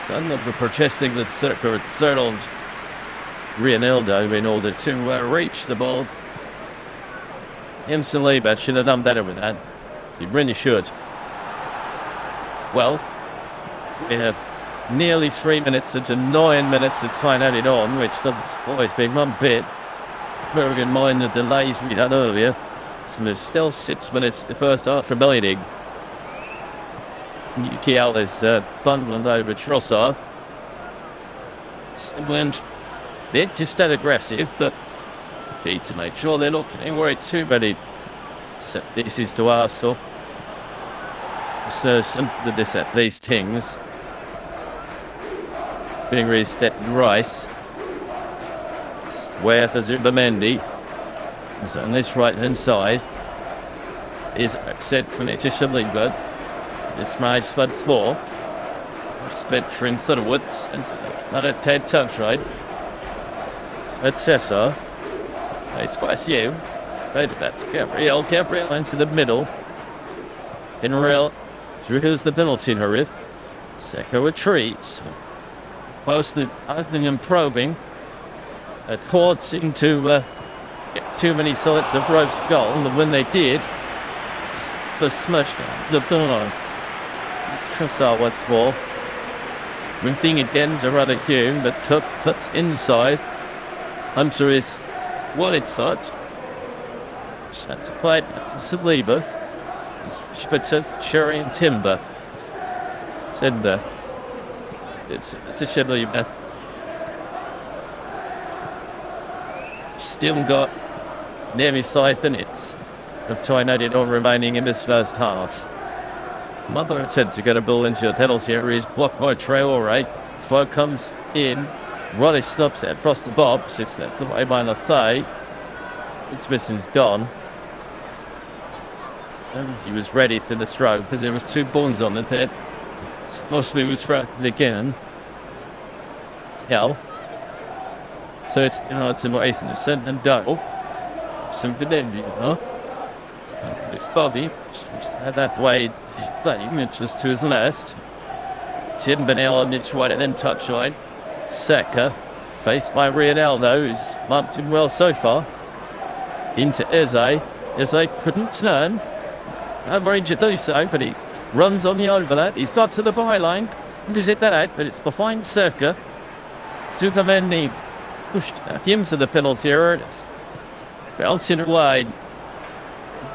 Sunderland protesting that Saka had settled Reinaldo in order to reach the ball. Saliba should have done better with that. He really should. Well, we have nearly 3 minutes into 9 minutes of time added on, which doesn't always be one bit. Bearing in mind the delays we had earlier. So there's still 6 minutes the first half remaining. UKL is bundling over Trossard. Sunderland, they're just that aggressive, but key to make sure they're not getting worried too many. So this is to Arsenal. So something this at these things. Being reset Rice. Where for Zubamendi. So on this right hand side is upset from it to Saliba. It's my spud small. Spectre in Sutterwood. And so it's not a Ted touch, right? That's Cesar. It's quite you. Right, that's Gabriel. Gabriel into the middle. In real. Here's the penalty in her wrist. Saka retreats. Whilst the opening and probing. Court seemed to get too many sides of rope skull, and when they did, the smash the ball. It's Trossard once more. Ripping again to rather Hume, but puts inside. Hunter is what it thought. That's a play. Saliba. Spitzer, Sherry and Timber. Sender. It's a Saliba. Still got nearly 5 minutes of time added on remaining in this first half. Mother attempt to get a ball into the penalty area is blocked by Traore. Fo comes in. Roddy stops it across the box. It's left away by Lafay. Smithson's gone. And he was ready for the stroke because there was 2 balls on it there. Mostly was threatened again. Yeah. So it's a nice and send and double. Some Vinendy, It's Bobby. Had that way playing, it's just to his left. Tim Benell on its right and then touchline. Saka, faced by Ronaldo, who's marked him well so far. Into Eze. Eze couldn't turn. Range to do so, but he runs on the over that. He's got to the byline. He's hit that out, but it's behind Saka. Zuckerman pushed him to the penalty area. It's bouncing wide.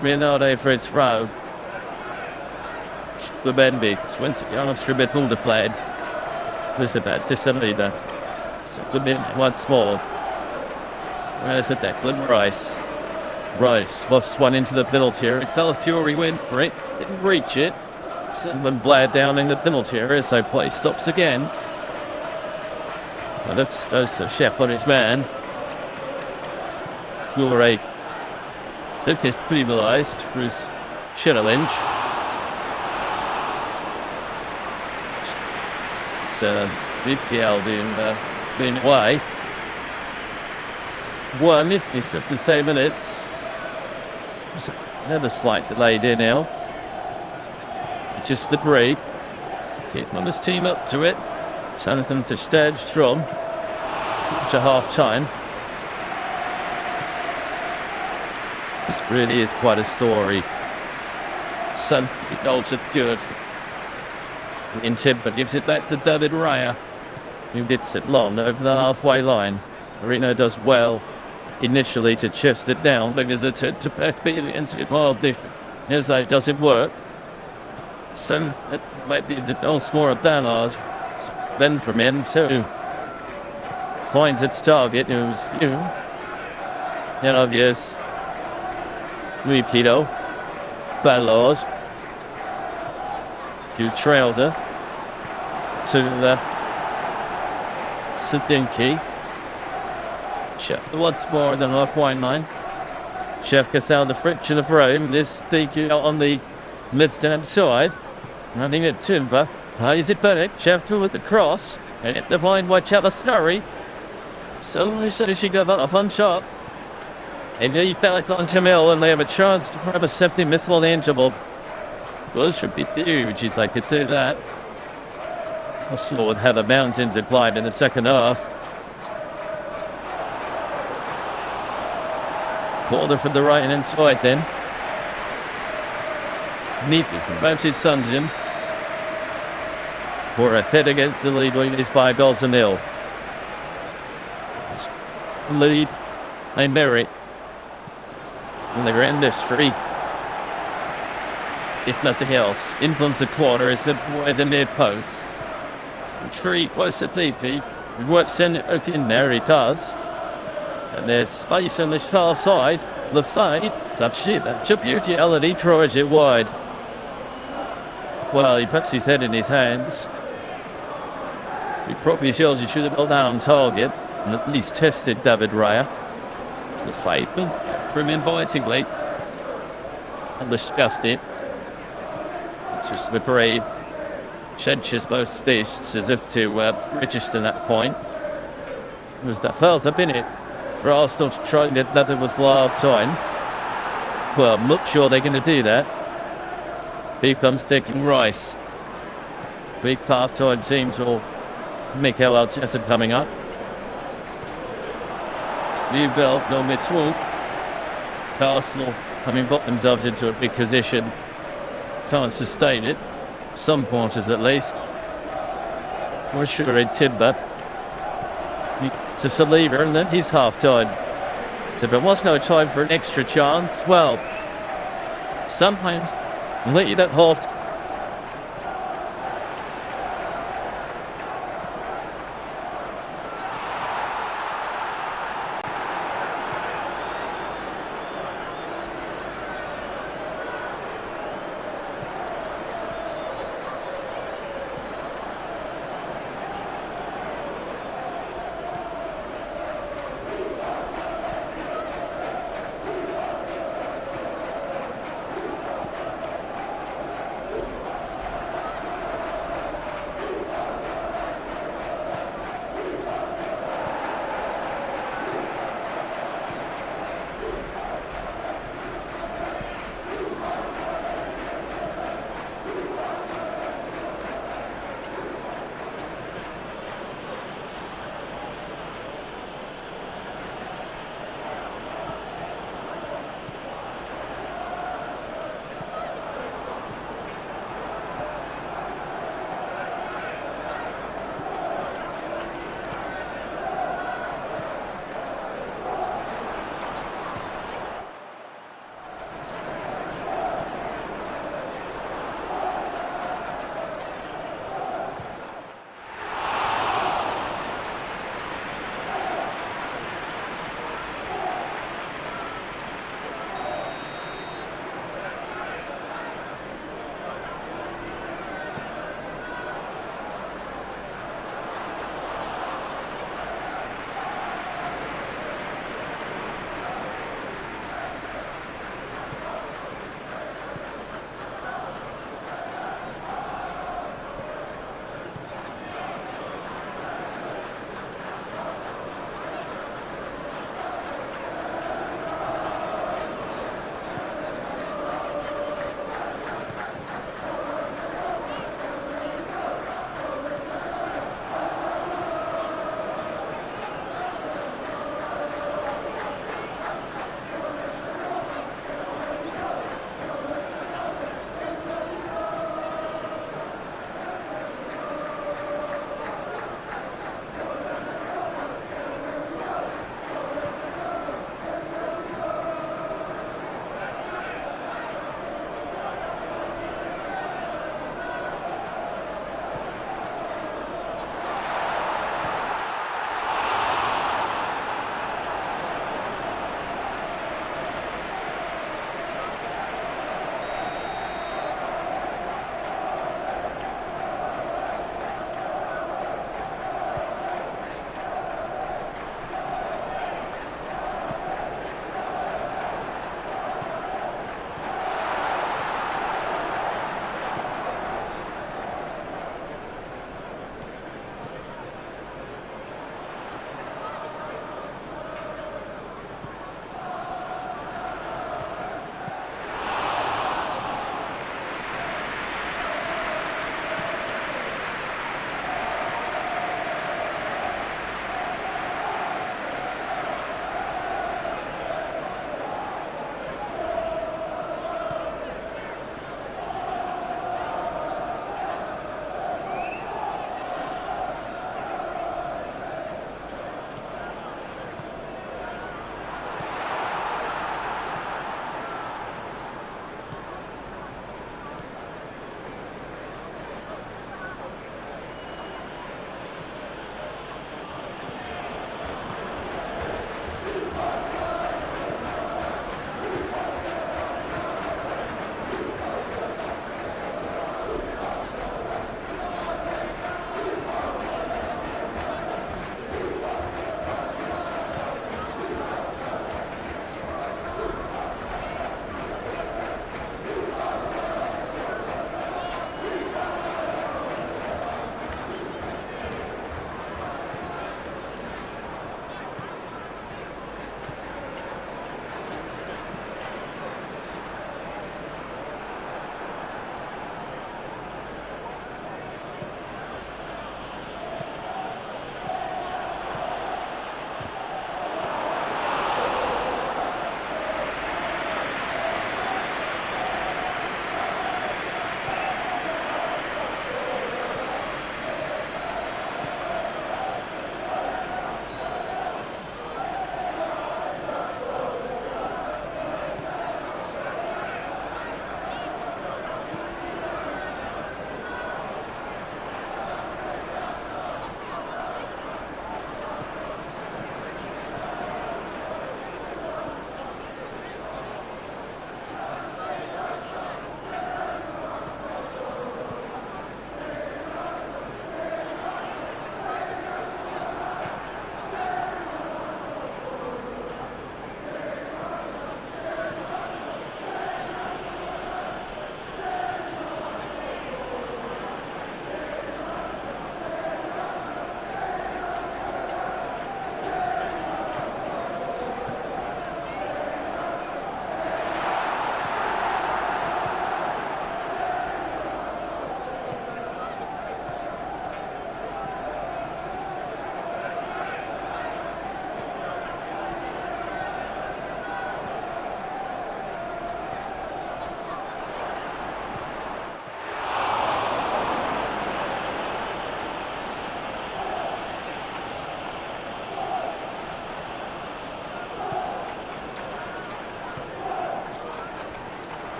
Ronaldo for its throw. The Benby. Swenson Jonas Tribetl the flag. There's a bad Tissalida. So good bit once more. Where's the Declan Rice? Rice buffs one into the penalty area. Fella Fury went for it. Didn't reach it. Sunderland blared down in the penalty area, so play stops again. Well, that's Shep on his man. Score a Silk is penalised for his challenge. It's VPL being away. It's 1 it's of the same minutes. It's another slight delay there now. It's just the break. Keeping on his team up to it. Sunderland to stage from to half time. This really is quite a story. Sun ultra good. But gives it back to David Raya, who did sit long over the halfway line. Marino does well initially to chest it down because it's to back against it wild different. As though it doesn't work. So it might be the Osmore of Dallard. Then from him too. Finds its target, who's obvious. Louis Pito. Ballard. You trailed her to the Sadinki. Chef once more than halfway line. Chef gets out the friction of Rome. This DQ on the left-hand side. Running it Timber. Plays it back. Chef with the cross. And it defined by Chella Snurry. Suddenly she got that a fun shot. And he fell on Jamil and they have a chance to grab a safety missile on the interval. Well, it should be huge if they could do that. Oslo would have the mountains applied in the second half. Corner from the right and inside then. Neatly promoted Sunderland. For a head against the lead is by Belton Hill. Lead they merit. And they're in this free. If nothing else, influence the corner is the near post. Tree was a DP. We won't send it in there, he does. And there's space on the far side. The fade. It's a beauty. Tries it wide. Well, he puts his head in his hands. He probably feels he should have got down on target and at least tested David Raya. The fade from invitingly. And discussed it. It's just the parade. Chenches both fists as if to register that point. It was that felt up in it for Arsenal to try and get that with half time. Well, I'm not sure they're going to do that. Here comes Declan Rice. Big half time team to Mikel Arteta coming up. Steve Bell, no mid-walk. Arsenal having got themselves into a big position. Can't sustain it. Some quarters at least. We're sure in Timber. To Saliba and then his half time. So there was no time for an extra chance. Well, sometimes lead at half.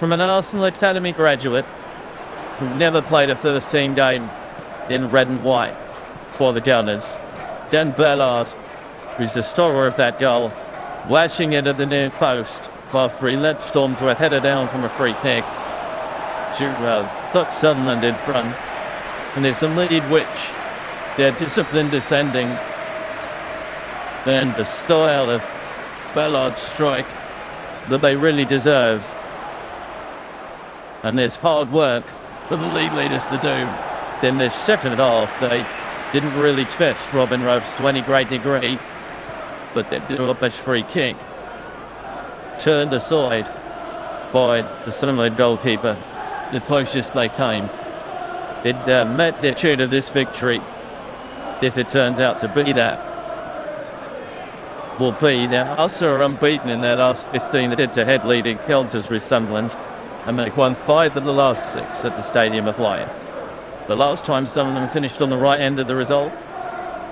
from an Arsenal Academy graduate who never played a first-team game in red and white for the Gunners. Dan Ballard, who's the scorer of that goal, lashing it at the near post after he let Stormsworth header down from a free kick to put Sunderland in front. And there's a lead which they're disciplined descending. Then the style of Ballard's strike that they really deserve. And there's hard work for the league leaders to do. Then the second half, they didn't really test Robin Rose to any great degree, but they did a best free kick, turned aside by the Sunderland goalkeeper, the closest they came. It met their tune of this victory, if it turns out to be that. Will be now. ARSSUN are unbeaten in their last 15 head-to-head leading counters with Sunderland, and they've won 5 of the last 6 at the Stadium of Light. The last time Sunderland finished on the right end of the result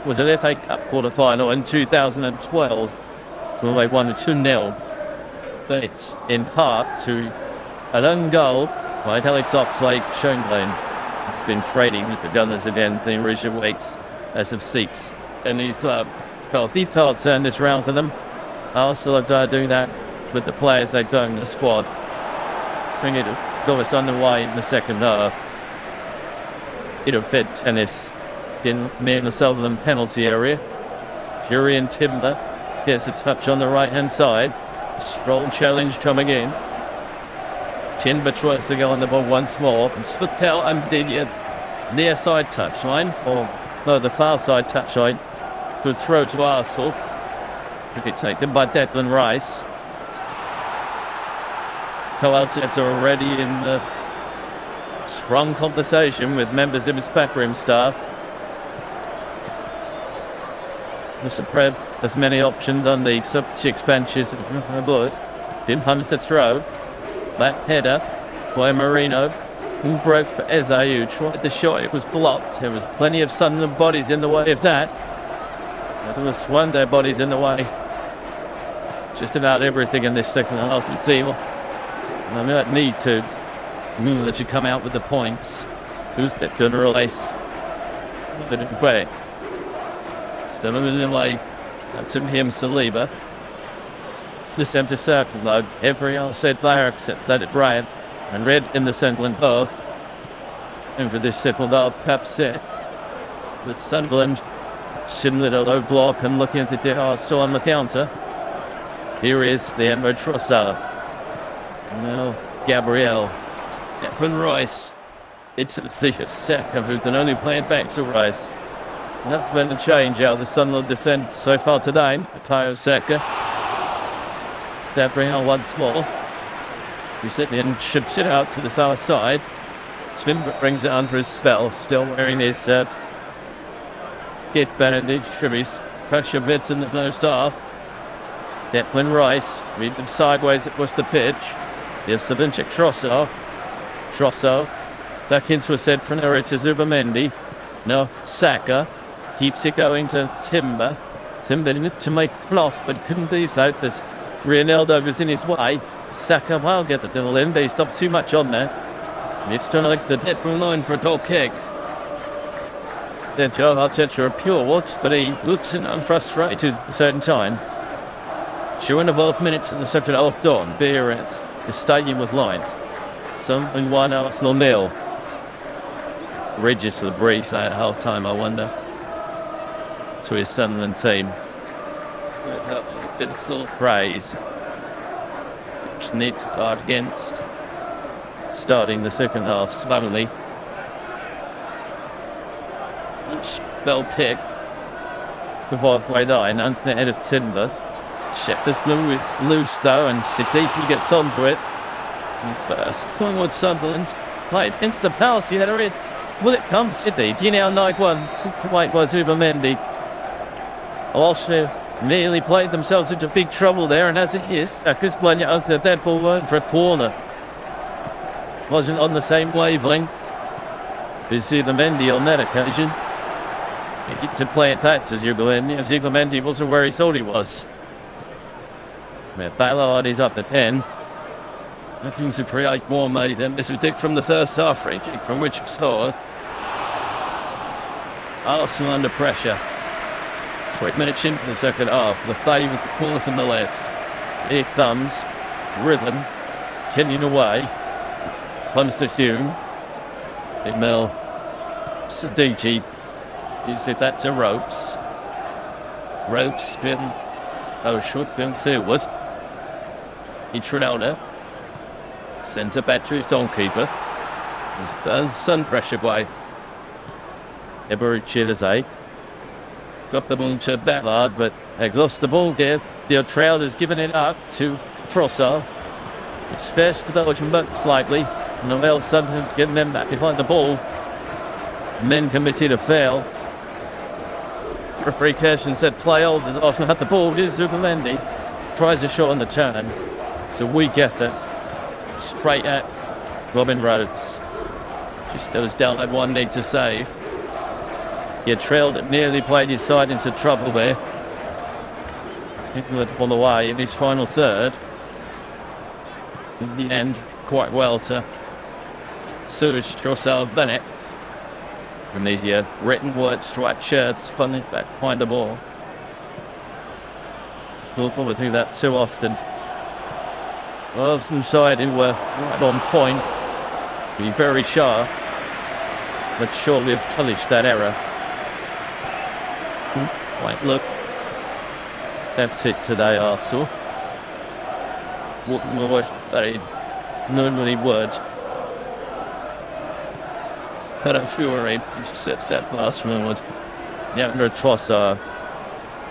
was an FA Cup quarter-final in 2012, when they won 2-0. Thanks in part to an own goal by Alex Oxlade-Chamberlain. It's been trading with the Gunners again in recent weeks as of 6. And he thought turn this round for them. ARSSUN have doing that with the players they've got in the squad. Bring it got us underway in the second half. It'll fit tennis in the Sunderland penalty area. Jurien Timber gets a touch on the right hand side. Strong challenge coming in. Timber tries to go on the ball once more. Spittel and Didier near side touchline the far side touchline for throw to ARSSUN. To be taken by Declan Rice. Coates are already in the strong conversation with members of his backroom staff. There's many options on the sub-6 benches. Tim hunts the throw. That header by Marino. And broke for Eze, who tried the shot. It was blocked. There was plenty of Sunderland bodies in the way of that. There was one day bodies in the way. Just about everything in this second half. You see, I might need to let you come out with the points. Who's that going to release? But anyway, still a minute away. That's him, Saliba. The centre circle, though. Every outside player except that at Bryant and Red in the Sunderland half. And for this second half, perhaps set. But Sunderland sitting at a low block and looking at the ARSSUN on the counter. Here is the Emirates Trossard. Now Gabriel. Declan Rice. It's the second who can only play it back to Rice. And that's been a change out of the Sunderland defence so far today. Tayo Saka. Gabriel once more. Who's sitting in, should sit out to the far side. Swim brings it under his spell, still wearing his kit bandage from his fracture bits in the first half. Declan Rice, read them sideways across the pitch. There's Savinchik Trossard. Back into a set from Emirates to Zubimendi. Now Saka keeps it going to Timber. Timber needed to make plus, but couldn't do so because Ronaldo was in his way. Saka will get the little in, but he stopped too much on there. And it's turned like the dead line for a goal kick. Then Joe Arteta a pure watch, but he looks unfrustrated at a certain time. 2.5 minutes in the second half done. Beer at the Stadium of Light. Something 1 Arsenal 0. Regis the breeze at half time, I wonder. To his Sunderland team. It's all praise. Which need to guard against. Starting the second half slowly. Spell pick. Provide way line. Anthony head of Timber. Shepherd's blue is loose though, and Siddiqui gets onto it. Burst forward Sunderland. Right, against the pass, you had it. Will it come? Siddiqui now 9-1 to wait by Zubimendi. Arsenal nearly played themselves into big trouble there, and as it is, Saka's playing it over the dead ball for a corner. Wasn't on the same wavelength as Zubimendi on that occasion. He had to play it back to Zubimendi. Zubimendi wasn't where he thought he was. Ballard is up at 10. Looking to create more made them. This was Dick from the first half, free kick from which scored. Arsenal under pressure. 8 minutes into the second half. The favour with the corner from the left. Here comes Rhythm. Kenyon away. Comes to Hume. Emil Sadiki. Gives it that to Ropes. Ropes been should been forward. Itrinelda sends it back to his goalkeeper. Sun pressure by Ebery Chilazay. Got the ball to Ballard, but they've lost the ball there. The trail has given it up to Trossard. It's first to Belgium, but slightly. Noel Sunderland's getting them back behind the ball. And then committed a foul. Referee Kirsten said play on as Arsenal had the ball. Here's Zubimendi. Tries a shot on the turn. It's a weak effort. Straight at Robin Rhodes. Just goes down at one need to save. He had trailed it, nearly played his side into trouble there. England on the way in his final third. In the end, quite well to Serge Trossard Bennett. And these written white striped shirts funded back behind the ball. We'll probably do that too often. Well, some side who were right on point. Be very sharp. But surely have punished that error. Right, look. That's it today, Arsenal. Very normally would. But I'm sure he sets that glass from onwards. Yeah, under Trossard.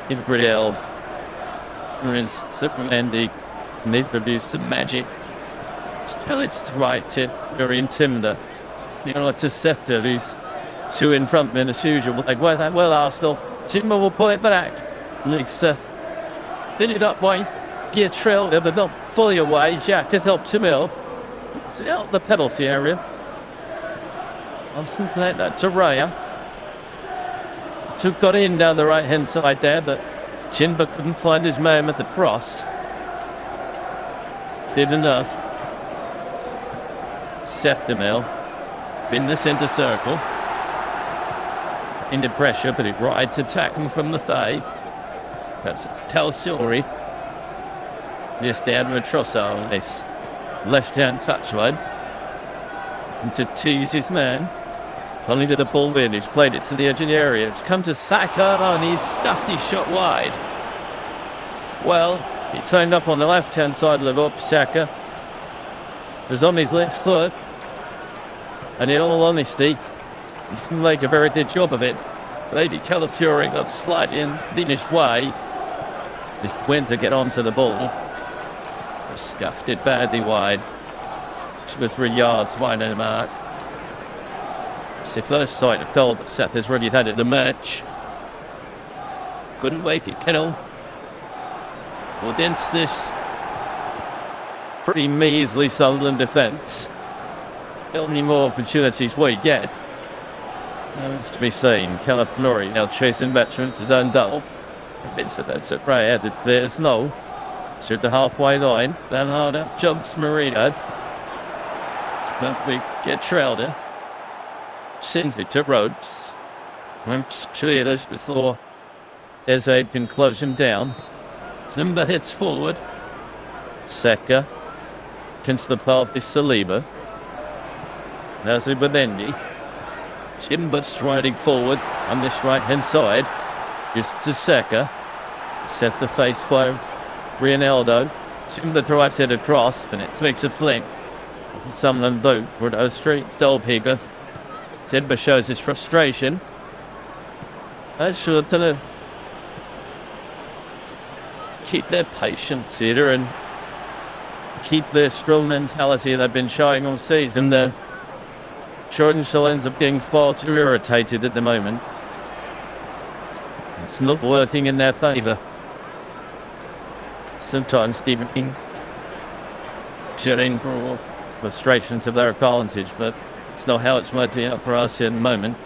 Gabriel. There is Supermandy. Needs to be some magic. Still, it's right to very intimidating. You know, like to Sefter, who's two in front men as usual. Like, well, Arsenal. Timber will pull it back. Like Seth. Then it up by Pietrell, but not fully away. Jack has helped him out. It's out the penalty area. Arsenal played that to Raya. Got in down the right hand side there, but Chimba couldn't find his man at the cross. Did enough. Set the mill. In the centre circle. Into pressure, but it right to attack him from the thigh. That's Talsuri. Yes, down with Trossard. This left-hand touch line. And to tease his man. Finally to the ball in. He's played it to the edge of the area. It's come to Saka, and he's stuffed his shot wide. Well, he turned up on the left-hand side of the Saka. It was on his left foot. And in all honesty, he didn't make a very good job of it. Lady Calafiore got slightly in the way. Just went to get onto the ball. Scuffed it badly wide. 2 or 3 yards wide of the mark. It's the first sight of goal that Seth has really had at the match. Couldn't wait it, Kennel. Well, against this pretty measly Sunderland defence. How many more opportunities we get? It's to be seen. Calafiore now chasing batsman to his own goal. That's it. Right added. There's no. So at the halfway line. Then harder jumps Marino. We get Trelder. Sends it to Ropes. Clears before Eze can close him down. Zimba hits forward. Seka. Against the path is Saliba. Now Zubimendi. Chimba striding forward on this right hand side. Is to Seka. Set the face by Ronaldo. Chimba drives it across, and it makes a flick. Sunderland do. Bordeaux Street, Dolpeger. Chimba shows his frustration. That's sure to keep their patience here and keep their strong mentality they've been showing all season. The Jordan shall ends up getting far too irritated at the moment. It's not working in their favour. Sometimes Stephen King shooting for frustration to their advantage, but it's not how it's working out for us in the moment.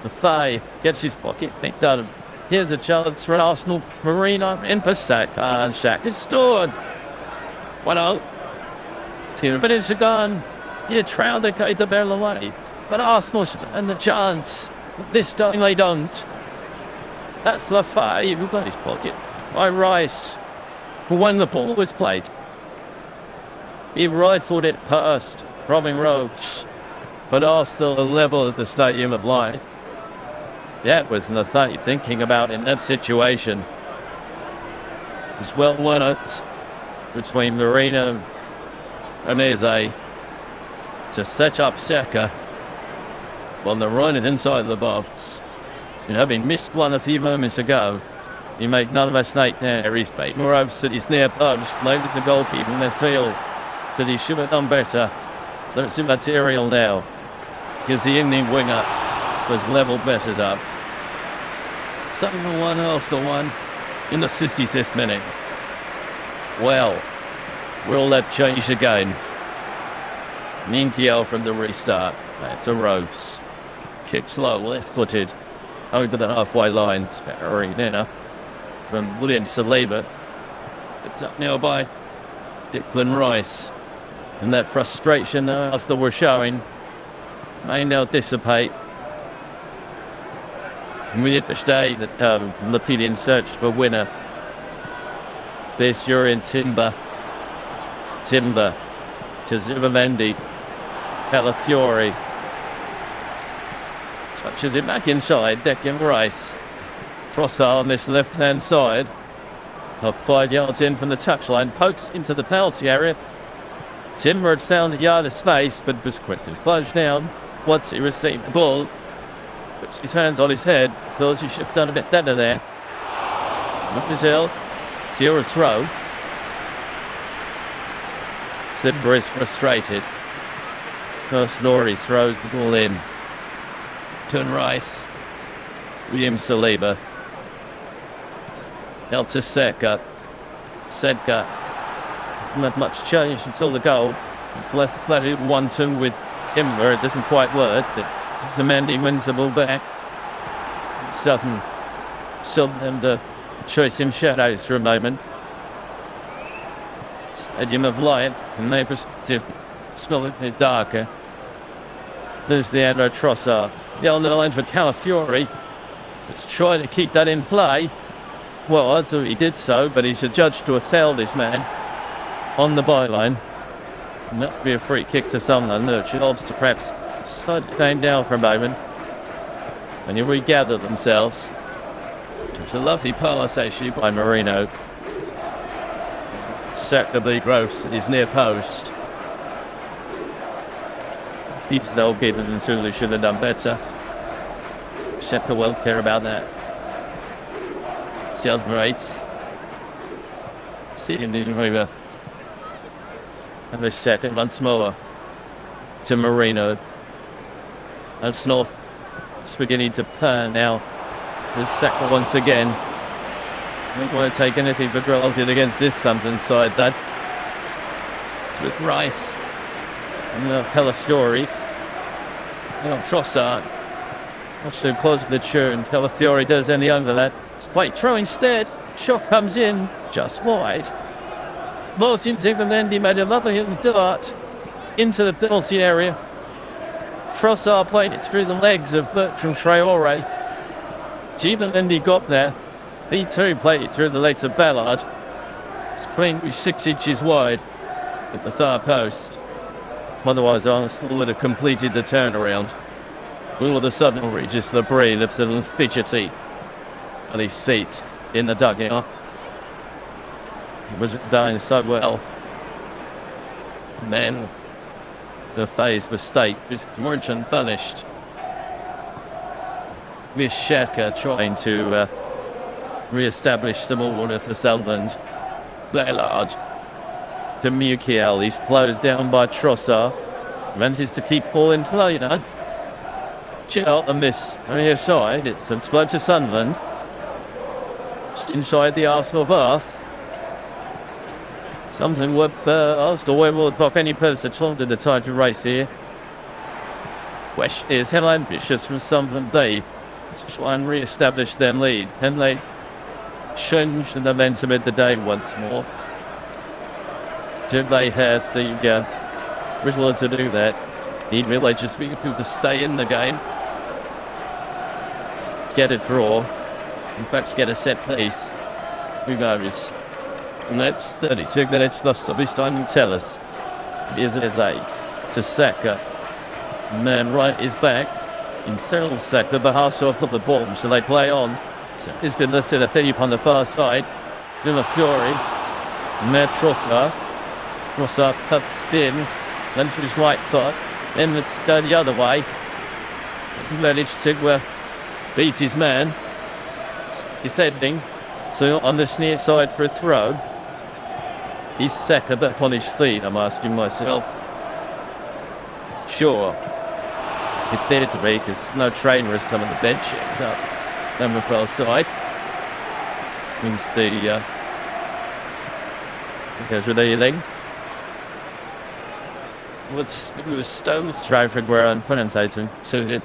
The thigh gets his pocket picked out. Here's a chance for Arsenal. Marino in for Saka, and Shaq is stored. 1-0. here, but it's gone. You try to get the ball away, but Arsenal and the chance. This time they don't. That's the five who got his pocket by Rice. When the ball was played, he rifled it past Robin Rhodes, but Arsenal the level at the Stadium of Light. That was the thing thinking about in that situation. It was well won it between Marino and Eze to set up Saka on the right inside the box. And having missed one a few moments ago, he made none of a mistake there. He's made more overs at his near post, noticed the goalkeeper in the field that he should have done better. That's immaterial now, because the Indian winger was level betters up. 7-1, Arsenal 1 in the 66th minute. Well, will that change again? Ninkiel from the restart. That's a Rose. Kick slow, left-footed, over the halfway line. Arena from William Saliba. It's up now by Declan Rice. And that frustration that Arsenal were showing may now dissipate. And we hit the stage that Lapidin searched for winner. This Urian Timber to Zubimendi. Calafiori touches it back inside. Declan Rice. Trossard on this left-hand side. Up 5 yards in from the touchline. Pokes into the penalty area. Timber had found a yard of space, but was quickly flushed down once he received the ball. Puts his hands on his head. Feels he should have done a bit better there. Brazil. Zero throw. Timber is frustrated. First Laurie throws the ball in. Turn Rice. William Saliba. Out to Saka. Saka. Not much change until the goal. It's less plenty 1-2 with Timber. It doesn't quite work. The Mendy wins the ball back. It doesn't stop them to chase him shadows for a moment. Stadium of Light, from their perspective, smell a bit darker. There's the Andrew Trossard. The on the line for Calafiori. Let's try to keep that in play. Well, I thought he did so, but he's adjudged to have tailed this man on the byline. And that would be a free kick to Sunderland. The Childs to perhaps slow down for a moment. And you regather themselves. It's a lovely pass actually by Marino. Sactably gross at his near post. He's the old kid and certainly should have done better. Saka will care about that. It's the Emirates. Sitting in river. And they set it once more to Marino. And Snorf is beginning to turn now. There's Saka once again. I don't want to take anything for granted against this Sunderland side. That it's with Rice and Calafiori. Now Trossard. Not so close to the churn. Calafiori does any under that. It's quite throw instead. Shot comes in just wide. Martin Zubimendi made a lovely little dart into the penalty area. Trossard played it through the legs of Bertrand Traore. Zubimendi got there. He too played it through the legs of Ballard. It's playing 6 inches wide at the far post. Otherwise, Arsenal would have completed the turnaround. All of a sudden, Regis Labrie looks a little fidgety on his seat in the dugout. He wasn't doing so well. And then the phase mistake was weren't punished. With Xhaka trying to re-establish some order for Sunderland. Ballard to Mukiel. He's closed down by Trossard. Manages to keep ball in play now. Chill and miss on the side. It's a flow to Sunderland. Just inside the Arsenal Bath. Something what Arsenal will block any person wanted the time to race here. Question is how ambitious from Sunderland they to try and re-establish their lead. Can they change the momentum of the day once more? Do they have the Riddler to do that. He'd really just be able to stay in the game, get a draw, and perhaps get a set piece. Who knows? And that's 32 minutes left of his time. Tell us. Here's to Saka. Man right is back. In Cyril Saka, the half off of the ball, so they play on. So he's been listed a thief on the far side. Villa Fury. Matt Trossard. Trossard cuts spin. Then to his right foot. Emirates go the other way. Doesn't manage to beat his man. Descending. So on this near side for a throw. He's Saka back on his feet, I'm asking myself. Sure. It better to be, because no trainer has come on the bench yet. So, number 12 side. Means goes with anything. It was Stones try for Guerra and Fernandez suited.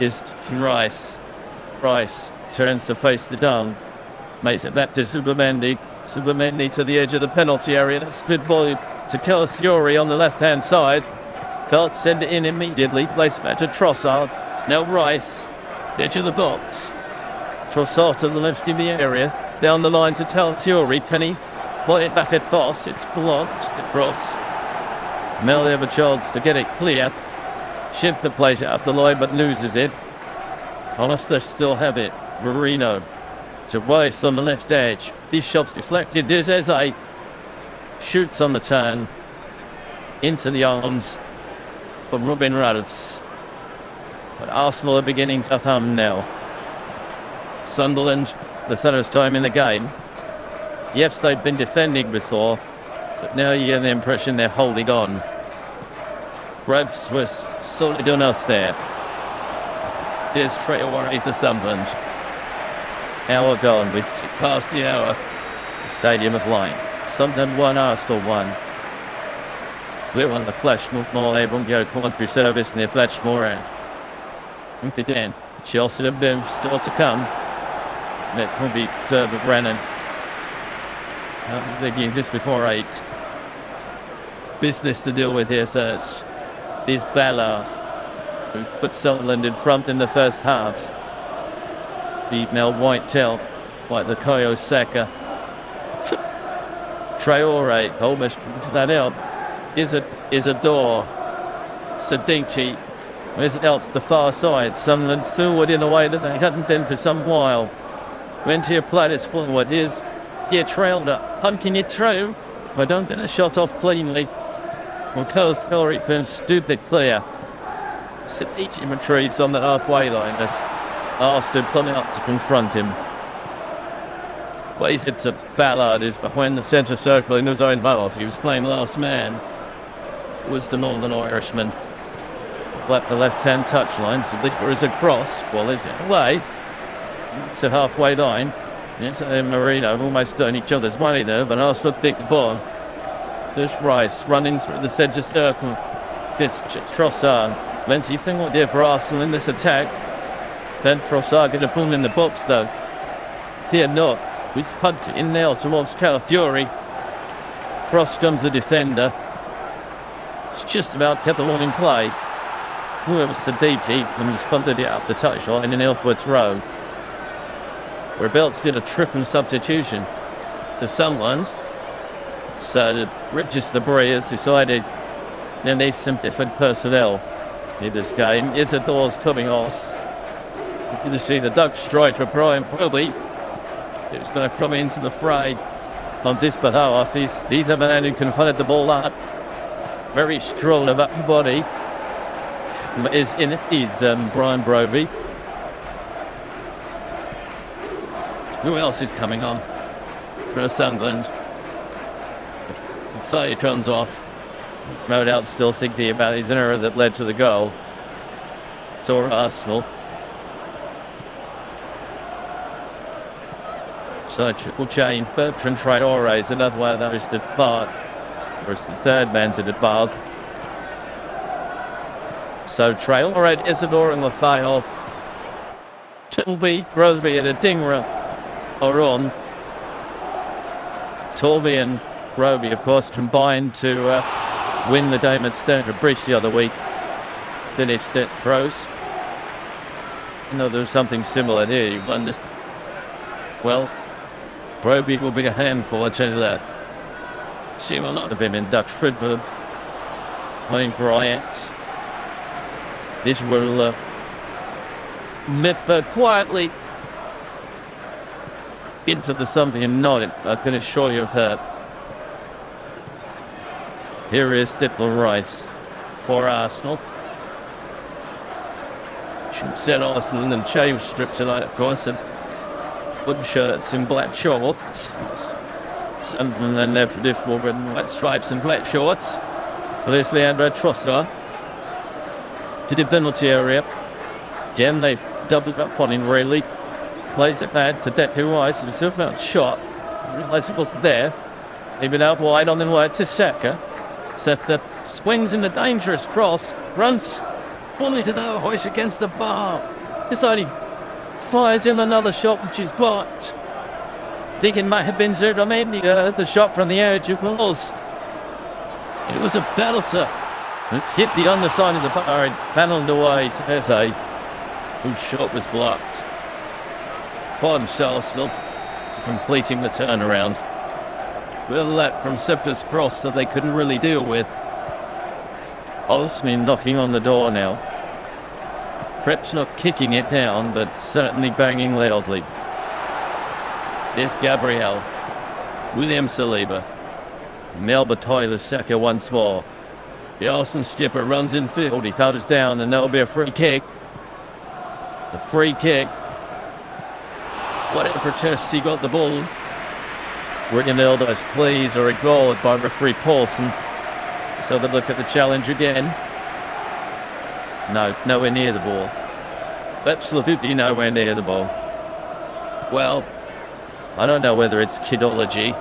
Is Rice. Rice turns to face the down. Makes it back to Subamendi. Subamendi to the edge of the penalty area. That's good ball to Calafiori on the left-hand side. Felt send it in immediately. Place it back to Trossard. Now Rice. Edge of the box. Trossard to the left in the area. Down the line to Calafiori. Penny. Play it back at Voss. It's blocked. The cross. Mel have a chance to get it clear. Shifter plays it up the line but loses it. Honest, they still have it. Marino to Rice on the left edge. These shots deflected. There's Eze. Shoots on the turn. Into the arms of Robin Rudolphs. But Arsenal are beginning to hum now. Sunderland, the third time in the game. Yes, they've been defending before, but now you get the impression they're holding on. Revs was solid on us there. Here's Traore for Sunderland. Hour gone, we've past the hour. The Stadium of Light. Sunderland 1, Arsenal 1. We're on the Flashmore, they won't go country service near Flashmore. And then Chelsea have been still to come. That will be further Brennan. The game just before 8. Business to deal with here, so it's Ballard who put Sunderland in front in the first half. Beat Mel Whitetail, like the Koyo Saka. Traore almost put that out. Is a door. Sadiqi. Where's it else? The far side. Sunderland forward in a way that they hadn't been for some while. Went here, played his forward. Here's trailed up, punking it through. But don't get a shot off cleanly. Well, Calafiori firm stupid clear. Sadiqi retreats on the halfway line as Arsenal coming up to confront him. Plays it to Ballard, who's behind the centre circle in his own half. He was playing last man. Was the Northern Irishman. Left the left-hand touchline. So there is a cross. Well, is it away? It's a halfway line. Yes, and Marino almost done each other's way there, but Arsenal pick the ball. There's Rice running through the centre circle. It's Trossard. Plenty thing what there for Arsenal in this attack. Then Trossard get a boom in the box though. They're not. He's punted in now towards Calafiori. Cross comes the defender. It's just about kept the ball in play. Whoever Sadiqi, and he's punted it up the touchline in Elfwood's row. We're about to get a tripping substitution. The Sunderland. So the Richard Debris has decided they need some different personnel in this game. Isadore's coming off. You can see the Dutch striker Brian Probey. It's going to come into the fray on this behalf. He's a man who can find the ball up. Very strong of upper body. Is Brian Broby. Who else is coming on for Sunderland? Say comes off. No doubt still thinking about his error that led to the goal. So Arsenal. So triple change. Bertrand Traore is another one of those to depart. Or it's the third man to depart. So Traore, Isidore and Lafayette. Tilby, Crosby and Adingra are on. Torby and Roby, of course, combined to win the game at Stamford Bridge the other week. Then it's dead throws. There's something similar here. You wonder. Well, Roby will be a handful, I tell you that. Seen a lot of him in Dutch football, playing for Ajax. This will nip quietly into the something and not it. I can assure you of that. Here is Declan Rice for Arsenal. Should set Arsenal and shave strip tonight, of course, and blue shirts and black shorts. Sunderland and their traditional red and white stripes and black shorts. There's Leandro Trossard to the penalty area. Again, they've doubled up on him really. Plays it back to Declan Rice, who's still found shot. Realised it wasn't there. They've been out wide on the way to Saka. Saka swings in the dangerous cross, runs fully to the hoist against the bar. This only fires in another shot, which is blocked. I think it might have been Zerdomeni, the shot from the edge. It was a belter. It hit the underside of the bar and panelled away to Eze, whose shot was blocked. For themselves, completing the turnaround. Well, that from Septa's cross that they couldn't really deal with. Osman knocking on the door now. Perhaps not kicking it down, but certainly banging loudly. There's Gabriel. William Saliba. Melba Tyler Saka once more. The Arsenal skipper runs in field. He cutters down and there'll be a free kick. The free kick. Whatever protests he got the ball. Rinaldo's pleas are ignored by referee Paulson. So they look at the challenge again. No, nowhere near the ball. Absolutely nowhere near the ball. Well, I don't know whether it's kidology.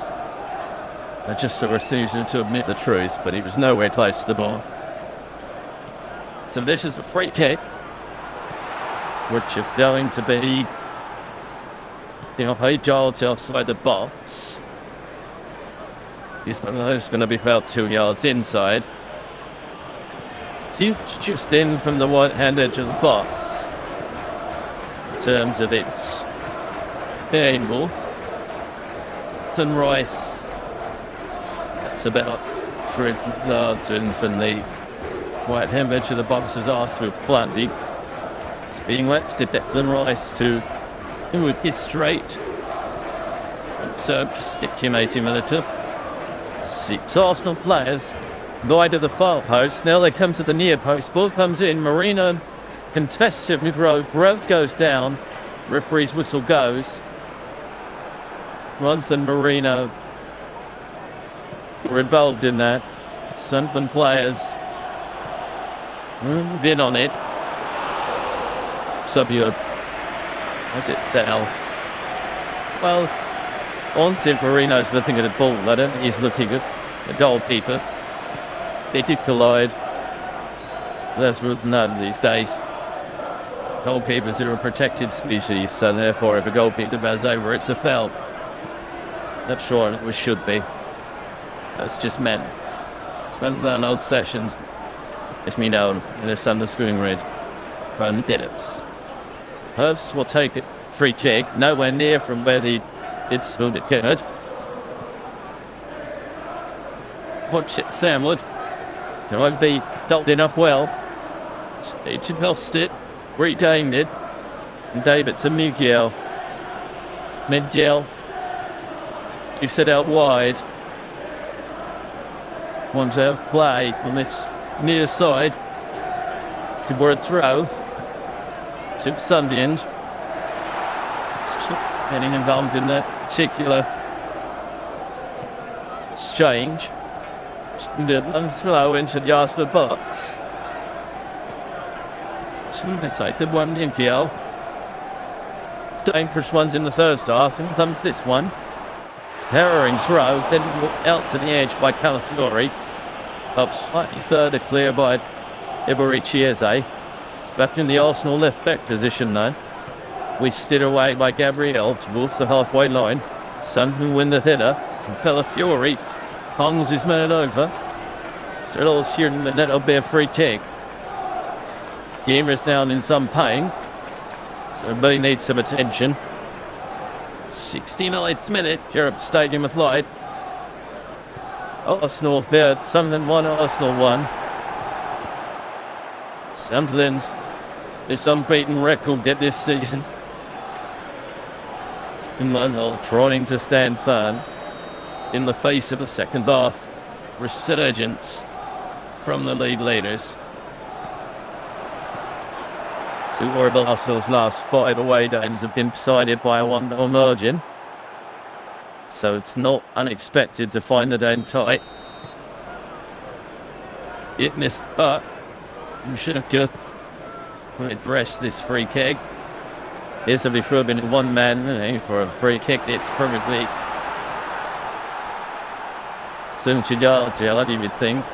I just sort of refusing to admit the truth, but he was nowhere close to the ball. So this is a free kick, which is going to be, hey, Giles outside the box. He's going to be about 2 yards inside. It's just in from the right-hand edge of the box. In terms of its angle. And Rice. That's about 3 yards in from the right-hand edge of the box is asked to Planty. It's being left to Declan Rice to with his straight. So gesticulating a little. 6 Arsenal players wide of the far post. Now they come to the near post. Ball comes in. Marino contests it with Rove. Rove goes down. Referee's whistle goes. Runs and Marino were involved in that. Sunderland players in on it. Subio. What's it, Sal? Well, honestly, Marino's looking at the ball. I don't think he's looking at the goalkeeper. They did collide. That's none these days. Goalkeepers are a protected species, so therefore if a goalkeeper goes over, it's a foul. Not sure it should be. That's just meant. Rather than old sessions, it's me known in the Sunday screen red. Run dips. Hurst will take it. Free kick. Nowhere near from where it's who it could. Watch it, Samwood. It won't be dealt enough well. He lost it. Regained it. And David to Miguel. Miguel. You set out wide. One's out play on this near side. See where it's throw. It's Sunderland. Getting involved in that particular exchange. And throw into the Arsenal box. So I'm going to take the one in Miguel. Dangerous ones in the first half, and comes this one. Harrowing throw, then out to the edge by Calafiori. Up slightly further clear by Iberici Eze. It's back in the Arsenal left back position now. We steered away by Gabriel towards the halfway line. Sun will win the header. And Calafiori Hungs his man over. Still shooting that that'll be a free kick. Game is down in some pain, so they need some attention. 69th minute, Europe Stadium of Light. Arsenal there, Sunderland 1, Arsenal 1. Sunderland's this unbeaten record this season. Emmanuel trying to stand firm in the face of a second half resurgence from the league leaders. Two of Arsenal's last 5 away games have been decided by a 1-0 margin, so it's not unexpected to find the game tight. It missed, but we should have just addressed this free kick. This will be thrown in one man for a free kick. It's perfectly 70 yards, I would think,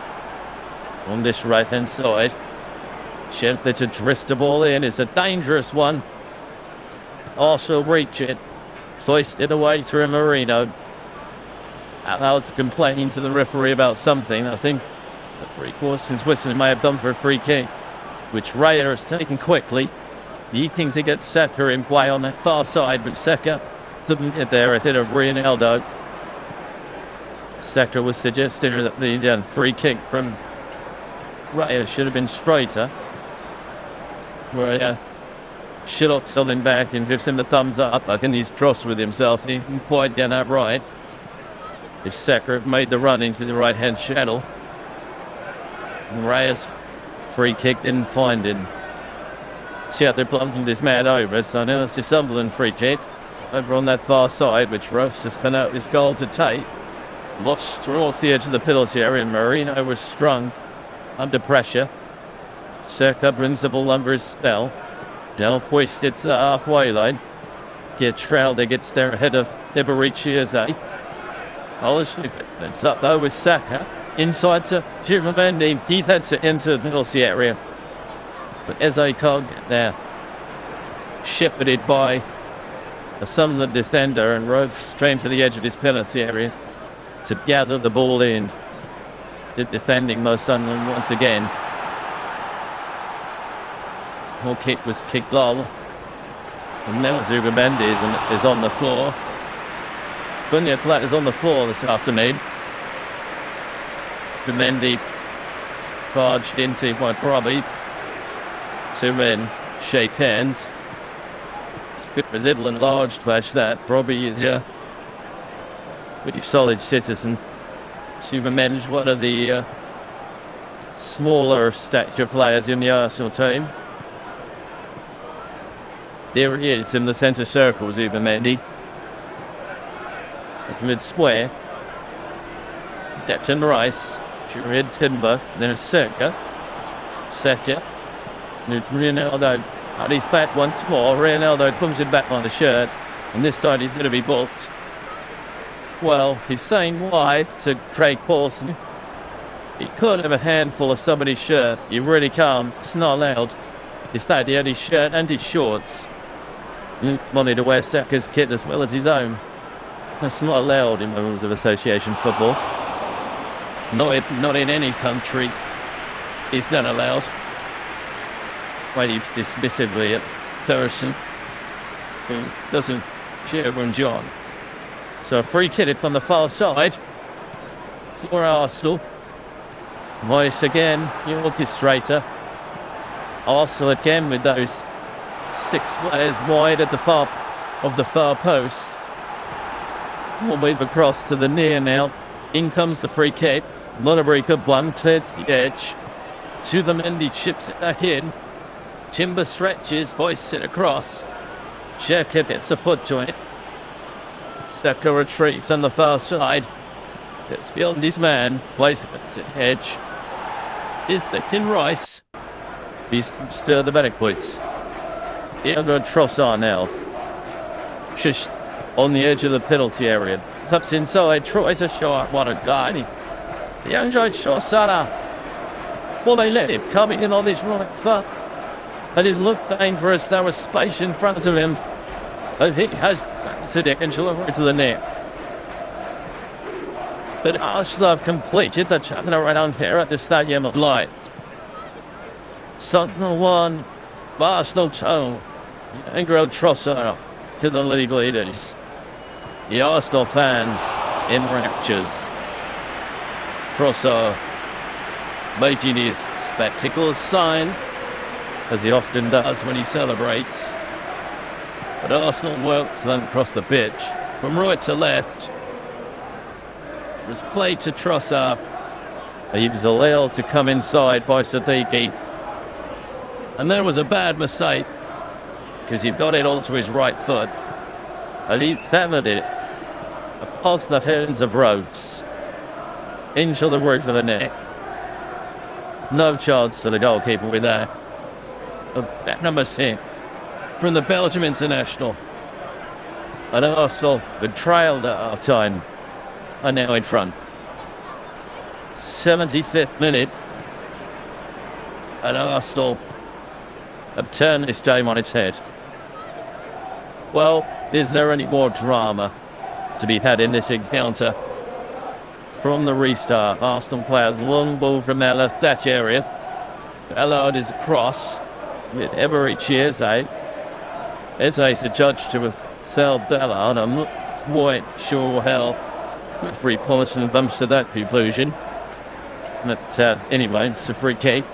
on this right hand side. Gently to twist the ball in. It's a dangerous one. Also reach it. Hoisted away through Marino. Out complaining to the referee about something. I think the free course since Whistler may have done for a free kick, which Raya has taken quickly. He thinks he gets Saka in play on that far side, but Saka didn't get there ahead of Ronaldo. Saka was suggesting that the free kick from Raya should have been straighter. Where Shillok something back and gives him the thumbs up. I think he's cross with himself. He didn't quite get that right. If Saka made the run into the right hand channel, Raya's free kick didn't find him. See how they're plunging this man over. So now it's the Sunderland free kick over on that far side, which Ruffs has put out his goal to take. Lost towards the edge of the penalty area, and Marino was strung under pressure. Saka brings the ball under his spell. Now hoisted to the halfway line. Trowder gets there ahead of Iberici Eze. It's up though with Saka. Inside to Giromendi. He heads it into the penalty area, but Eze can't get there. Shepherded by a Sunderland defender and rode straight to the edge of his penalty area to gather the ball in. The defending most Sunderland once again. Whole kick was kicked low, and now Zubimendi is on the floor. Bunya Platt is on the floor this afternoon. Zubimendi barged into by Robbie. Two men shake hands. It's a bit of a little enlarged match that. Robbie is a pretty solid citizen. Zubimendi, one of the smaller stature players in the Arsenal team. There he is in the centre circle, Zubimendi. Mid-square. Declan Rice. Jared Timber. Then it's Saka. Saka. And it's Ronaldo. And he's back once more. Ronaldo comes it back on the shirt. And this time he's going to be booked. Well, he's saying why to Craig Paulson. He could have a handful of somebody's shirt. You really can't. It's not allowed. It's that he had his shirt and his shorts. It's money to wear Saka's kit as well as his own. That's not allowed in the rules of association football. Not in any country is that allowed. Waves dismissively at Thurston, who doesn't cheer when John. So a free kick from the far side for Arsenal. Voice again, your orchestrator. Also again with those 6 players wide at the far of the far post. We'll move across to the near now. In comes the free kick. Monabrica one clears the edge. Zubimendi chips it back in. Timber stretches, hoists it across. Xhaka gets a foot joint. Saka retreats on the far side. Gets beyond his man. Plays it at the edge. Is Declan Rice. He's still the medic points. Diego Trossard now. Just on the edge of the penalty area. Cups inside, tries a shot. What a guy. The young Trossard. Well, they let him come in on his right foot. And it looked dangerous. There was space in front of him. And he has back to Dick and to the net. But Arsenal have completed the turnaround here at the Stadium of Light. Sunderland 1, Arsenal 2, and Grow Trossard to the league leaders. The Arsenal fans in raptures. Trossard making his spectacles sign, as he often does when he celebrates. But Arsenal worked them across the pitch, from right to left. It was played to Trossard. He was allowed to come inside by Siddiqui. And there was a bad mistake, because he got it onto his right foot. And he hammered it past the hands of Rhodes into the roof of the net. No chance for the goalkeeper with that. That number 6 from the Belgium international. And Arsenal, the trailed at half time, are now in front. 75th minute. And Arsenal have turned this game on its head. Well, is there any more drama to be had in this encounter? From the restart, Arsenal players long ball from their left touch area. Allowed is across with Emirates Eze. Eze's the judge to have sold Ballard. I'm not quite sure how referee Paulson comes to that conclusion. But anyway, it's a free kick.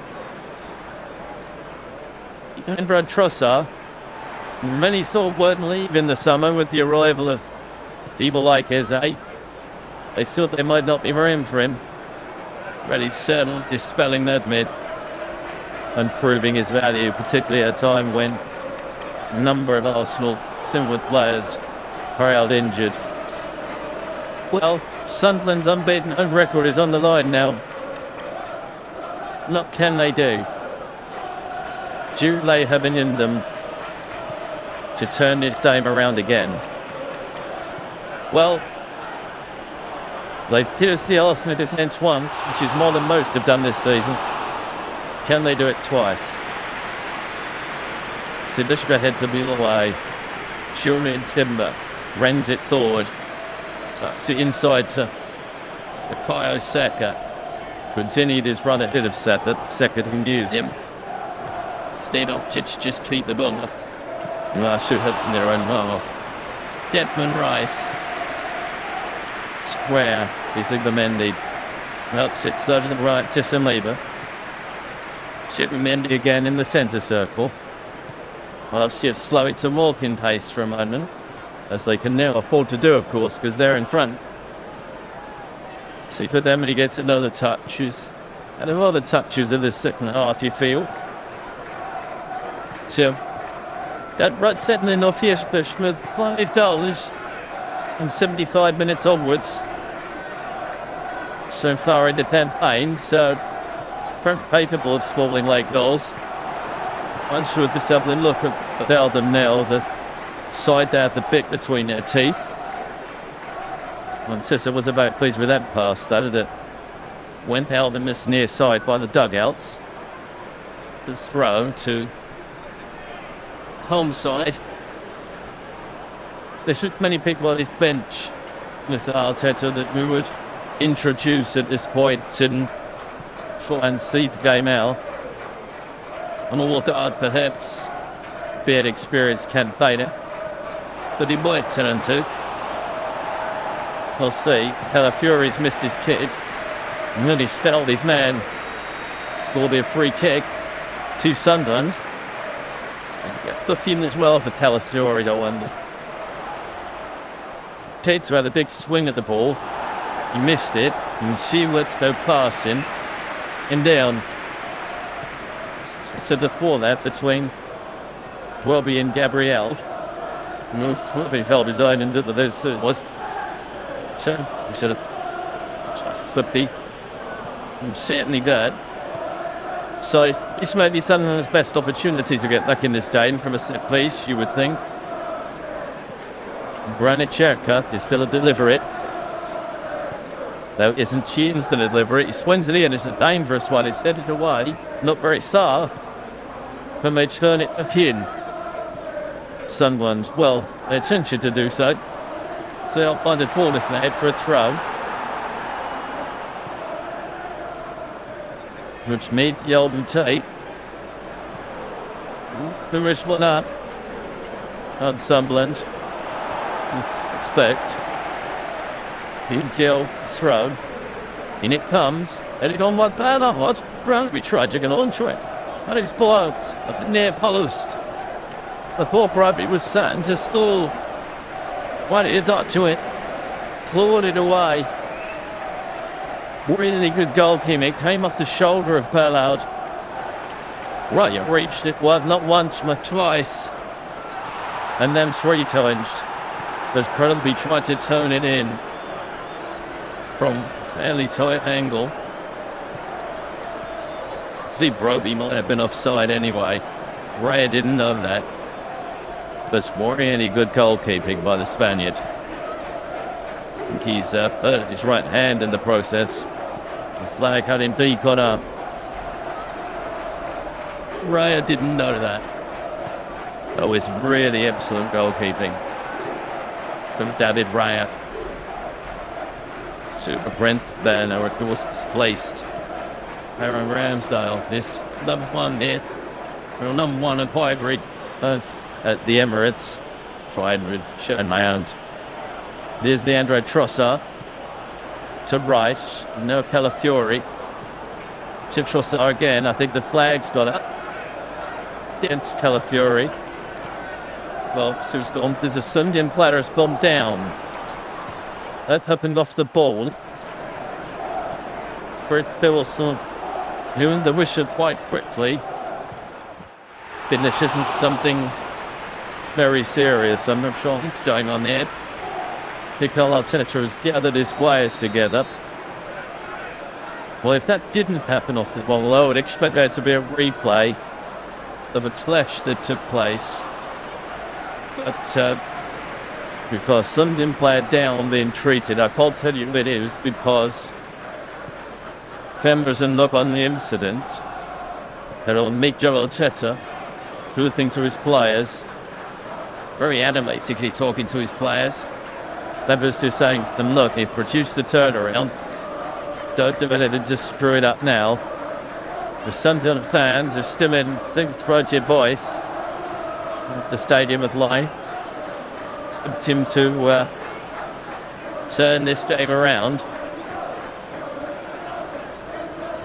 And for Trossard, many thought wouldn't leave in the summer with the arrival of people like Eze. They thought they might not be room for him. But he's certainly dispelling that myth and proving his value, particularly at a time when a number of Arsenal similar players are out injured. Well, Sunderland's unbeaten home record is on the line now. What can they do? Do they have it in them to turn this game around again? Well, they've pierced the Arsenal defence once, which is more than most have done this season. Can they do it twice? Sidishka heads a bit away. Shuri and Timber rends it forward. So it's the inside to Bukayo Saka. Continued his run ahead of Saka. Saka can use him. Stedoptic just keep the ball. Should have their own half. Declan Rice. Square. He's Mendy. Helps it so to the right to Saliba. Mendy again in the centre circle. Well, I've seen slow it to walking pace for a moment, as they can now afford to do, of course, because they're in front. See, for them, and he gets another touches. And a lot of touches in the second half, you feel. So, that right settling off here, with 5 goals in 75 minutes onwards. So far in the campaign, so front capable of scoring late goals. I'm sure just have a look at them now, the side there, the bit between their teeth. Tissa was about pleased with that pass, though, that went out in this near side by the dugouts. This throw to home side. There's many people on his bench with Arteta that we would introduce at this point and try and see the game out. And all that perhaps be an experienced campaigner that he might turn to. We'll see. Calafiori's missed his kick. And then he's fouled his man. It's going to be a free kick to Sunderland. The few as well for Calafiori, I wonder. Ted to have a big swing at the ball. He missed it. And she lets go past him. And down. So before that, between Welby and Gabriel, Welby held his own into the was sort of 50. Certainly good. So this may be Sunderland's best opportunity to get back in this game from a set piece, you would think. Granit Xhaka is still to deliver it. Though isn't Cheaton's to deliver it. He swings it in. It's a dangerous one. It's headed away. Not very far. When they turn it back in. Sunderland, well, their intention to do so. So they'll find a corner flag for a throw. which made Yeldon take the wrist one up on Sunderland. Expect he'd kill throw. In it comes, and it on one banner. What? Brandby tried to get onto it, and it's blocked at the near post. I thought Brandby was starting to stall. Why did he not do it? Clawed it away. Really good goalkeeping. It came off the shoulder of Ballard. Right, you reached it not once, but twice. And then 3 times. As Brandby tried to turn it in from a fairly tight angle. Steve Broby might have been offside anyway. Raya didn't know that. There's really good goalkeeping by the Spaniard. I think he's hurt his right hand in the process. The flag had him deep on up. Raya didn't know that. That was really excellent goalkeeping from David Raya. Super Brent Banner, of course, displaced Aaron Ramsdale. This number 1 here. Well, number 1 at Hybrid at the Emirates. Hybrid, showing my hand. There's the Andre Trossard to right. No Calafiori. To Trossard again. I think the flag's got up against Calafiori. Well, so there's a Sundian platter has gone down. That happened off the ball. Fred Philson doing the whistle quite quickly. This isn't something very serious. I'm not sure what's going on there. Mikel Arteta has gathered his players together. Well, if that didn't happen off the ball, I would expect there to be a replay of a clash that took place. But because Sunderland player down being treated, I can't tell you it is because Fembers and look on the incident. They'll make Joe Arteta do things to his players. Very animatedly talking to his players. Fembers just saying to them, look, they've produced the turnaround. Don't do it and just screw it up now. The Sunderland fans are still in throat your voice. The stadium of light. Expect him to turn this game around.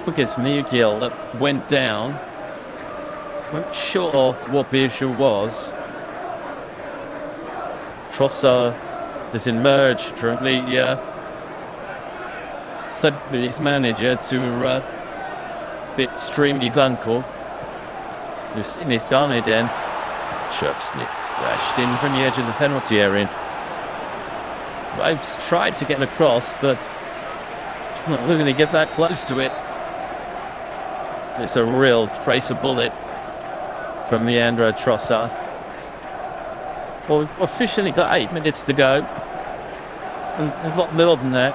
Because Miguel that went down. Not sure what the issue was. Trossard has emerged from the his manager to be extremely vocal. We've seen this done again. Chirpsnitz flashed in from the edge of the penalty area. I've tried to get across, but not going to get that close to it. It's a real tracer bullet from Leandro Trossard. Well, we've officially got 8 minutes to go. And a lot more than that.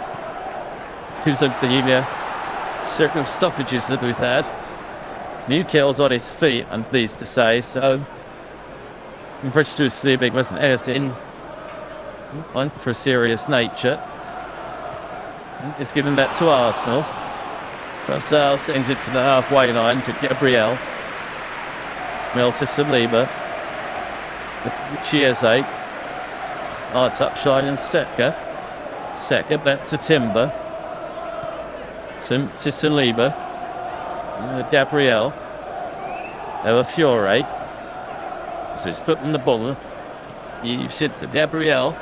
Because of the circle of stoppages that we've had. Newcastle's on his feet, I'm pleased to say, so I'm pretty sure sleeping wasn't anything one for a serious nature. It's given that to Arsenal. Trossard sends it to the halfway line to Gabriel. Mel to Saliba. Chiesa. Touchline and Seka. Seka back to Timber. To Saliba. Gabriel. Ella Fiore. So he's putting the ball. You sit to Gabriel.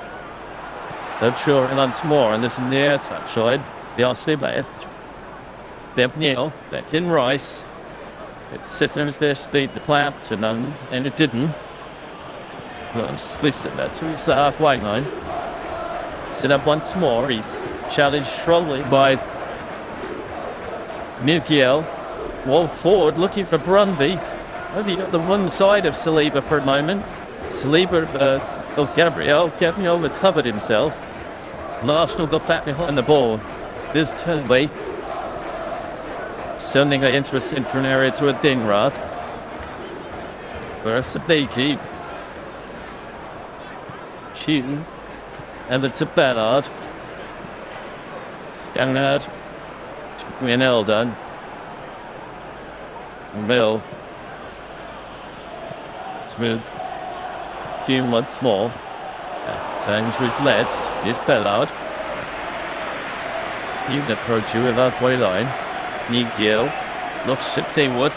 They're sure once more, and this is the air touchline. The Arsenal best. Neil, back in Rice. It systems their speed to Clapton, and it didn't. Well, splits it back to his halfway line. Set up once more. He's challenged strongly by Miguel. Wall forward, looking for Brunby. Only got the one side of Saliba for a moment. Saliba of Gabriel. Gabriel recovered himself. And Arsenal got back behind the ball. This Turnway. Sending it into a central area to a Dinrad. For Sabiki. Shooting. And then to Ballard. Downard. Wijnaldum. Mill. Smooth. Few months more. Turning to his left is Bellard. You can approach you with halfway line. Nigel. Lost it Seawood.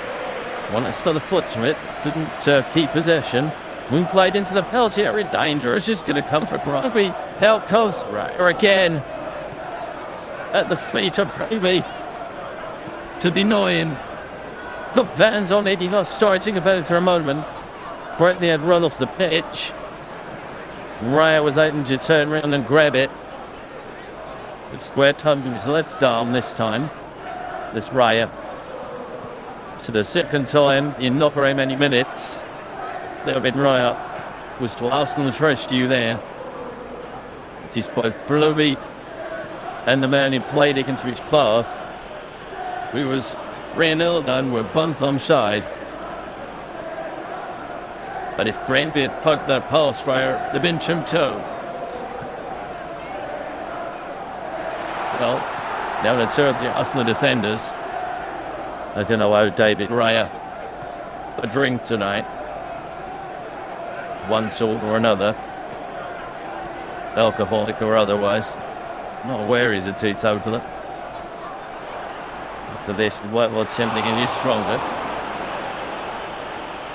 One that's still a foot to it. Couldn't keep possession. Wing played into the penalty area. Dangerous. Just going to come for Rugby. Out comes Ryer again. At the feet of Rugby. To deny him. The Van's on it. He lost starting about it for a moment. Bradley had run off the pitch. Ryer was able to turn around and grab it. It's square tugged his left arm this time. This Ryer. So the second time in not very many minutes, there have been Ryer was to Arsenal's rescue there. It is both Bluey and the man who played against his path, who was Reynolds, and were both onside. But if Brentby had poked that past Ryer, they've been too toe. Well, now that certainly Arsenal defenders are going to owe David Raya a drink tonight. One sort or another. Alcoholic or otherwise. Not aware he's a teetotaler. For this, what's something in you stronger.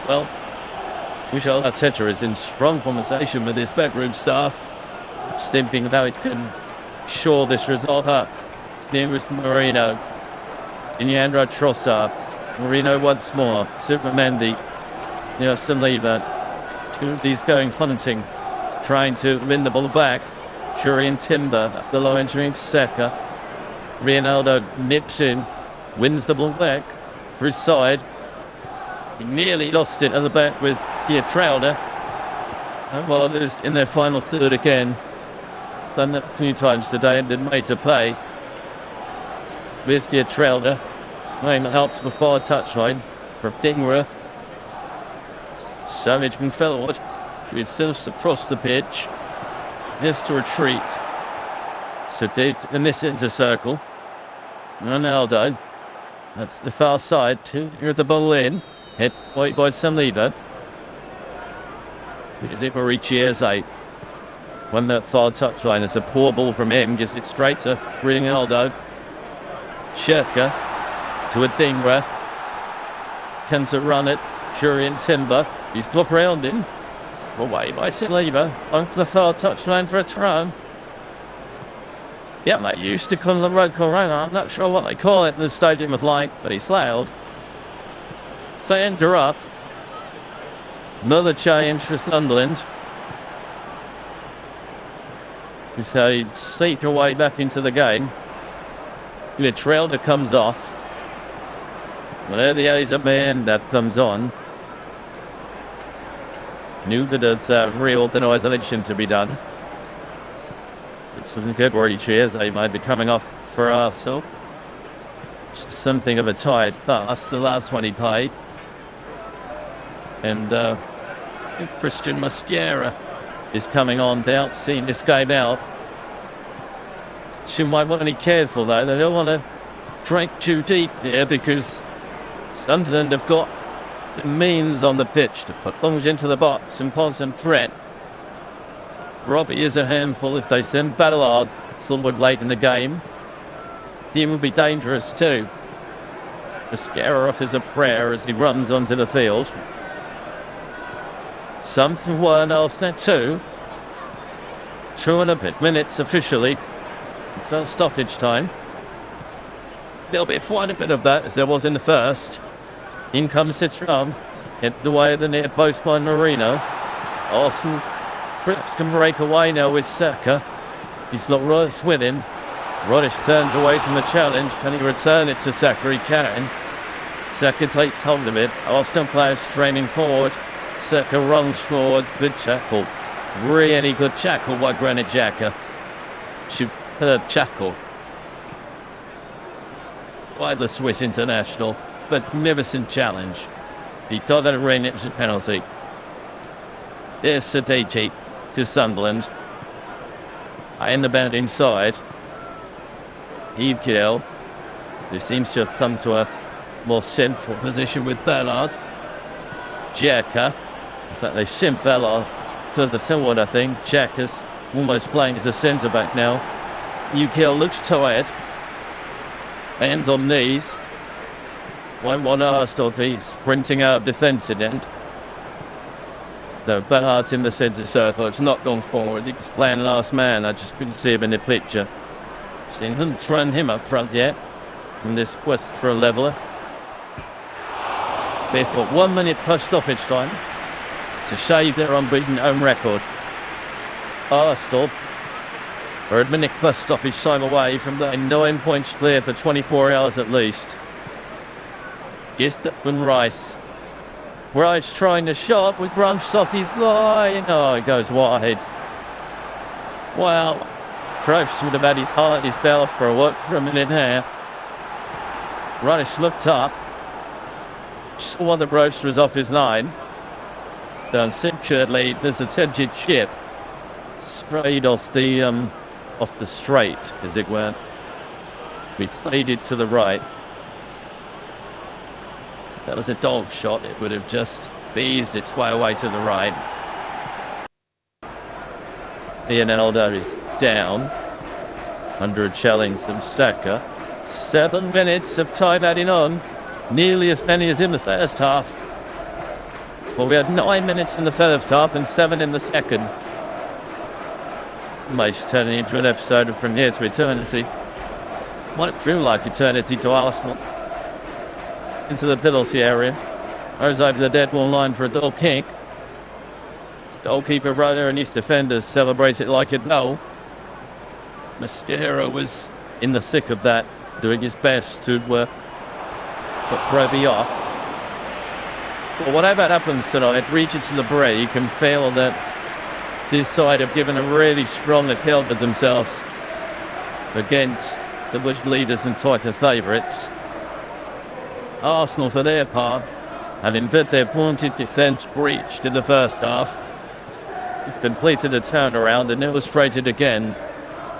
Well, Michel Arteta is in strong conversation with his bedroom staff, stimping how it can shore this result up. Nearest Marino, Inyandra Trossard, Marino once more, Supermendi, Saliba. Two of these going hunting, trying to win the ball back. Jurian Timber, the low entering Saka. Ronaldo nips in, wins the ball back for his side. He nearly lost it at the back with Pietralda. And well, it is in their final third again. Done that a few times today and been made to pay. There's Pietralda. Playing the helps before touchline from Dingra. Savage and forward. He slips across the pitch. Has to retreat. So in this inter circle. Ronaldo. That's the far side. Here's the ball in. Hit by Saliba. Is it Chiesa? When that far touchline is a poor ball from him, gives it straight to Ronaldo. Shirka to a Dingra. Can to run it. Jurian Timber. He's got around him. Away by Saliba. On the far touchline for a throw. Yeah, they used to call the road corona. I'm not sure what they call it in the Stadium of Light, but he's loud. Sands are up. Another change for Sunderland. So he seeped away back into the game. Trelder comes off. Well, there the A's a man that comes on. Knew that there's reorganisation to be done. It's something good where he cheers. They might be coming off for Arsenal. Something of a tired pass, the last one he played. And Christian Mosquera is coming on now, seeing this game out. She might want to be careful though. They don't want to drink too deep here because Sunderland have got the means on the pitch to put things into the box and cause some threat. Robbie is a handful if they send Ballard somewhat late in the game. He will be dangerous too. Mosquera offers a prayer as he runs onto the field. Someone else now too. 2 and a bit minutes officially. First stoppage time. There'll be quite a bit of that as there was in the first. In comes Citron. Hit the way of the near post by Marino. Arsenal perhaps can break away now with Saka. He's got Rice with him. Rodish turns away from the challenge. Can he return it to Saka? He can. Saka takes hold of it. Arsenal players straining forward. Saka runs forward. Good tackle. Really good tackle by Granit Xhaka. Tackle by the Swiss international. Magnificent challenge. He got that ring. It was a penalty. There's Sadiki to Sunderland. In the band inside. Yves Gill, who seems to have come to a more central position with Ballard. Xhaka. In fact, they sent Ballard further forward, I think. Xhaka's almost playing as a centre-back now. Ukil looks tired. Hands on knees. 1-1 Arsenal, he's sprinting out of defensive end. No, Ballard's in the centre circle. It's not gone forward. He was playing last man. I just couldn't see him in the picture. They haven't thrown him up front yet in this quest for a leveller. They've got 1 minute plus stoppage time to shave their unbeaten home record. Arsenal are a minute plus stoppage time away from the 9 points clear for 24 hours at least. Gisdon Rice. Rice trying to shot with Brunch off his line. Oh, it goes wide. Wow. Cripes would have had his heart, his bell for a work for a minute here. Rice looked up. Saw the Roach was off his line. Done securely. There's a turgid chip. Strayed off the straight, as it were. We faded to the right. If that was a dog shot, it would have just eased its way away to the right. Leonardo is down under a challenge from Staka. 7 minutes of time adding on, nearly as many as in the first half. Well, we had 9 minutes in the first half and 7 in the second. It's almost turning into an episode of From Here to Eternity. Might feel like eternity to Arsenal. Into the penalty area. Goes over the dead ball line for a goal kick. Goalkeeper Roder and his defenders celebrate it like a goal. Mascara was in the thick of that, doing his best to put Proby off. Well, whatever happens tonight, reaching to the break, you can feel that this side have given a really strong account of themselves against the Bush leaders and title favourites. Arsenal, for their part, having had their pointed defence breached in the first half, completed a turnaround and illustrated again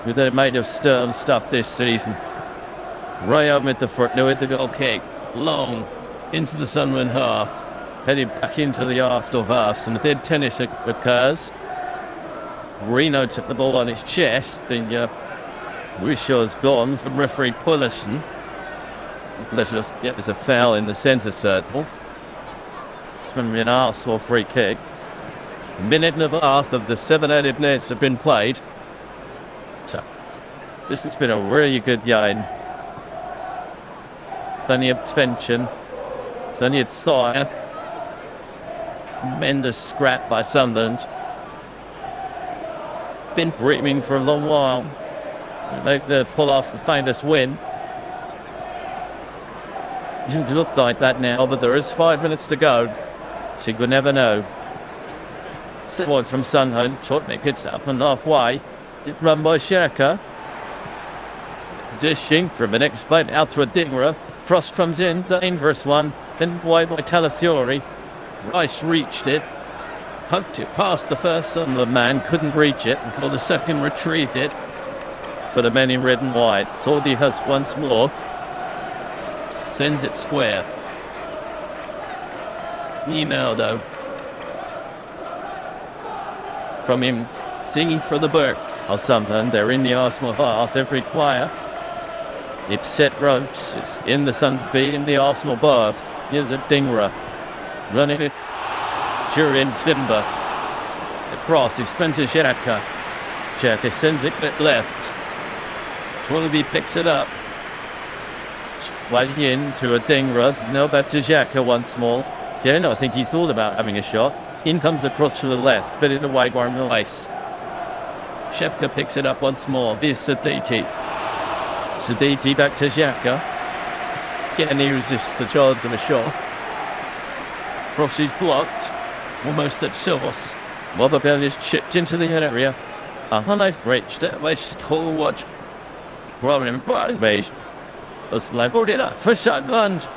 with their made of stern stuff this season. Rayo with the foot, with the goal kick, long into the Sunderland half, heading back into the Arsenal half. Some dead tennis occurs. Reno took the ball on his chest. The Wishaw's gone from referee Pullerson. There's a foul in the centre circle. It's going to be an Arsenal free kick. A minute and a half of the 7 added minutes have been played. So, this has been a really good game. Plenty of tension. Plenty of fire. Tremendous scrap by Sunderland. Been dreaming for a long while. They pull off the famous win. It doesn't look like that now, but there is 5 minutes to go. So you could never know. Forward from Sunderland, Chotnik gets up and halfway. Run by Xhaka. Dishing from an exploit out to a Dingra. Cross comes in, dangerous one. Then wide by Calafiori. Rice reached it. Hugged it past the first Sunderland man. Couldn't reach it before the second retrieved it. For the men in red and white. Sordi has once more. Sends it square. Ronaldo. From him singing for the Burke or something. They're in the Arsenal half every choir. Upset ropes. It's in the sun to be in the Arsenal bath. Here's a Dingra. Running it. Jurin Timber. Across. It's Spencer Xhaka. Xhaka sends it bit left. Twilby picks it up. Way in to a Dingra. No, back to Xhaka once more. Again, I think he thought about having a shot. In comes the cross to the left, but in the wide one place. Shevka picks it up once more. Here's Sadiki. Sadiki back to Xhaka. Again, he resists the chance of a shot. Cross is blocked. Almost at source. Motherwell is chipped into the area. They've reached it. Let's call watch. Problem beige. Let's level it up for Sunderland.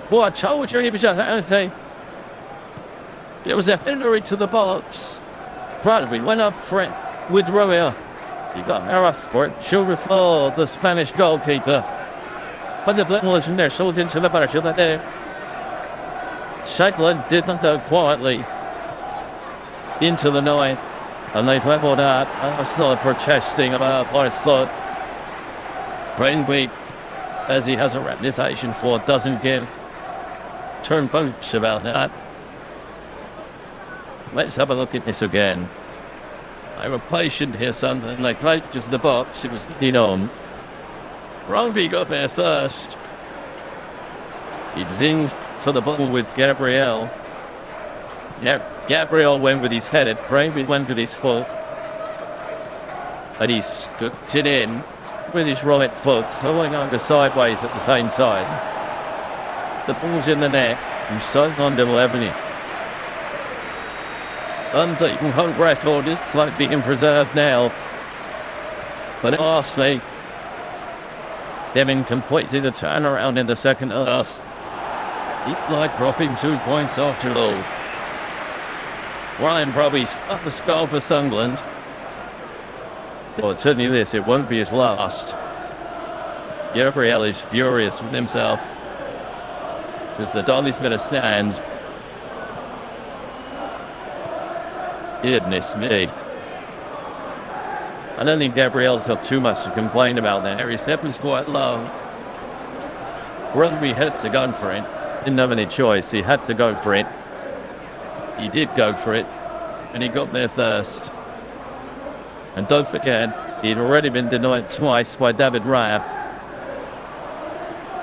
Boy, I told you he was anything. It was a hindering to the box. Bradley went up for it with Romeo. He got an error for it. Shoulder for the Spanish goalkeeper. But the ball is in there, sold into the back of there. Sunderland did not go quietly into the 9, and they've levelled out. Arsenal protesting about ARSSUN. Brainweek, as he has a reputation for, doesn't give turn bunch about that. Let's have a look at this again. They were patient here, Sunderland. They played just the box. It was leading on. Bromby got there first. He was in for the ball with Gabriel. Yeah, Gabriel went with his head. Bromby went with his foot. And he scooped it in with his right foot, throwing under sideways at the same time. The ball's in the net from Sunderland to Lebanon. Unbeaten home record is like being preserved now. But Arsenal, they've completed the turnaround in the second half. Like dropping 2 points after all. Ryan Brobby's first goal for Sunderland. Well, certainly this, it won't be his last. Gabriel is furious with himself because the Dolly's been a stand. Goodness me. I don't think Gabriel's got too much to complain about there. His step was quite low. Rugby had to go for it. Didn't have any choice. He had to go for it. He did go for it. And he got there first. And don't forget, he'd already been denied twice by David Raya.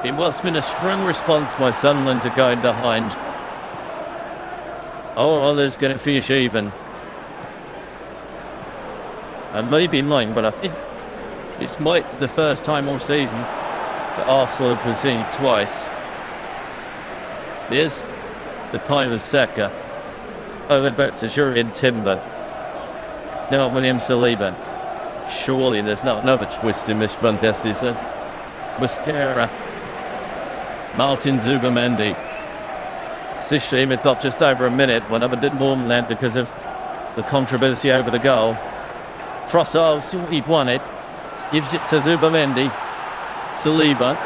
It must have been a strong response by Sunderland to going behind. Oh, well, there's going to finish even. I may be lying, but I think it's might be the first time all season that Arsenal have conceded twice. There's the time of Saka. Over back to Jurriën Timber. Now William Saliba. Surely there's not another twist in this contest, is there? Mosquera. Martin Zubimendi. It's a shame it's not just over a minute. One of it did more than that because of the controversy over the goal. Trossard, he won it. Gives it to Zubimendi. Saliba.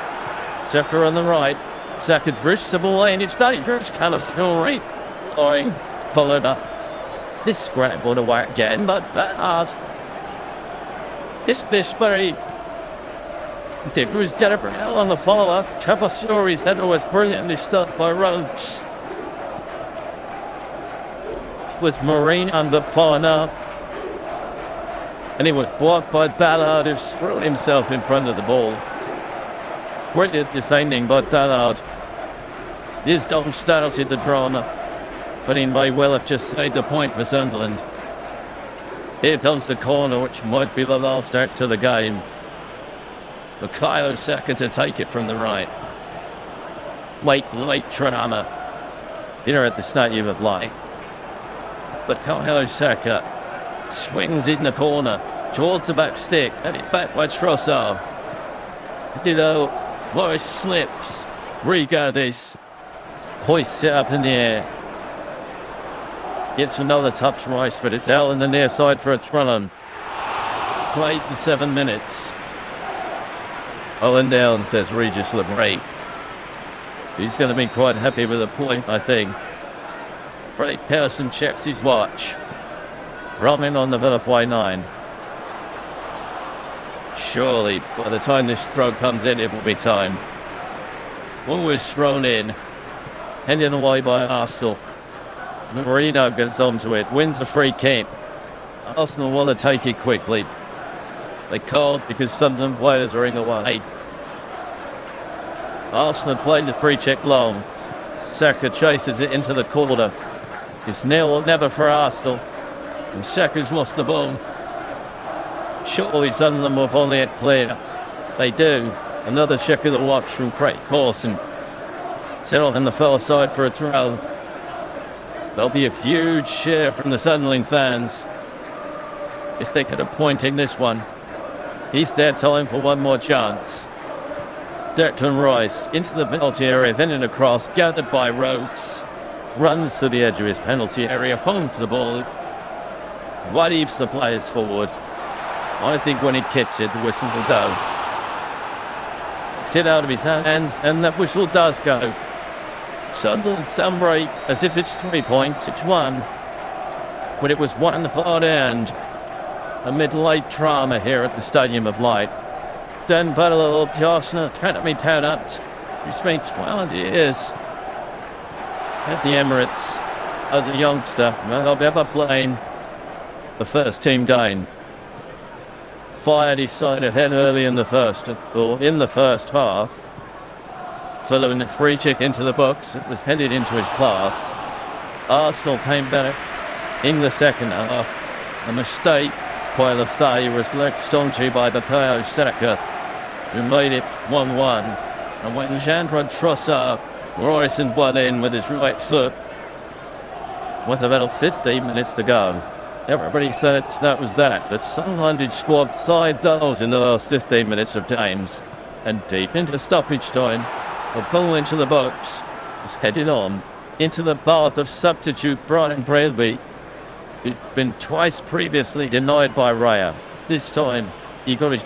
Saka on the right. Saka drifts the ball in. It's dangerous. Calafiori. Followed up. This scrambled away again, but Bernard. This very. It was Gabriel on the follow-up. Calafiori's header was brilliantly stuffed by Rhodes. It was Marine under following up. And he was blocked by Ballard, who threw himself in front of the ball. Brilliant descending by Ballard. His double started the drama, but he may well have just saved the point for Sunderland. Here comes the corner, which might be the last act to the game. Bukayo Saka to take it from the right. Late drama here at the Stadium of Light. Bukayo Saka swings in the corner towards the back stick, and it back by Trossard. Morris slips. Rigadis hoists it up in the air. Gets another touch, Rice, but it's out in the near side for a run. Played the 7 minutes. Owen down, says Regis LeBray. He's going to be quite happy with the point, I think. Freddie Pearson checks his watch. Robin on the Villafway 9. Surely, by the time this throw comes in, it will be time. Ball is thrown in. Handed away by Arsenal. Marino gets onto it, wins the free kick. Arsenal want to take it quickly. They can't because Sunderland players are in away. Arsenal played the free kick long. Saka chases it into the corner. It's nil or never for Arsenal. And Saka's lost the ball. Surely Sunderland will volley it clear. They do. Another check of the watch from Craig Pawson. Settled on the far side for a throw. There'll be a huge cheer from the Sunderland fans. If they could appoint in this one. He's their time for one more chance. Declan Rice into the penalty area, then in across, gathered by Rhodes. Runs to the edge of his penalty area, holds the ball. Waves the players forward. I think when he kicks it, the whistle will go. knocks it out of his hands, and that whistle does go. Sunderland celebrate as if it's 3 points, it's one. But it was one far end. Amid late drama here at the Stadium of Light. Dan Butler, Arsenal Academy talent, who spent 12 years at the Emirates as a youngster, I've ever played the first team game. Fired his side ahead early in the first half. Following a free kick into the box, it was headed into his path. Arsenal came back in the second half. A mistake by the Thay was latched onto by the Bukayo Saka, who made it 1-1. And when Jandro Trossard Royson went in with his right foot with about 15 minutes to go. Everybody said that was that, but Sunderland had scored 5 goals in the last 15 minutes of games. And deep into stoppage time, a ball into the box was headed on into the path of substitute Brian Bradley, who'd been twice previously denied by Raya. This time, he got his...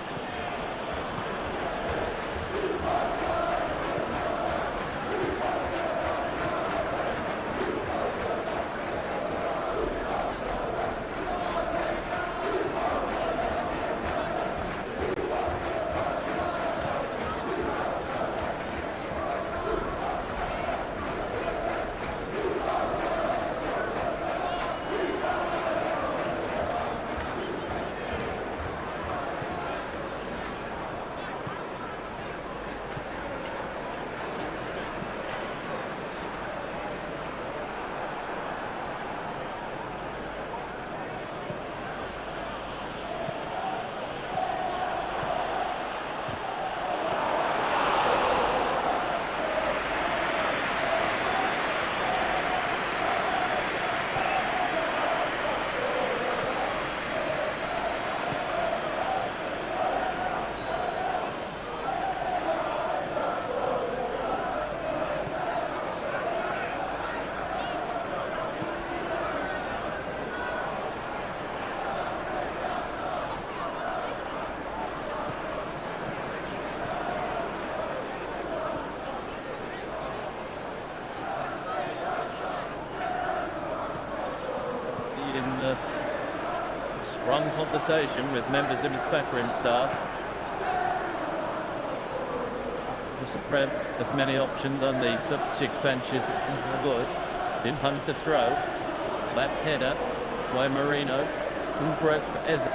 Strong conversation with members of his backroom staff. Spread as many options on the six benches as would. Then punts a throw. That header by Marino. Brett as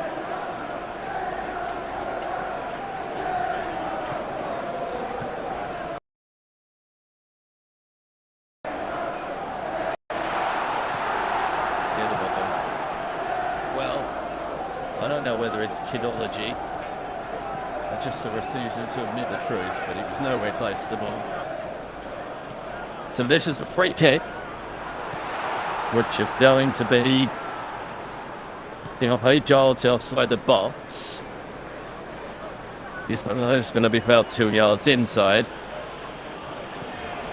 I don't know whether it's kidology. I just sort of refused to admit the truth, but he was nowhere close to the ball. So this is a free kick, which is going to be a Giles outside the box. This one is going to be about 2 yards inside.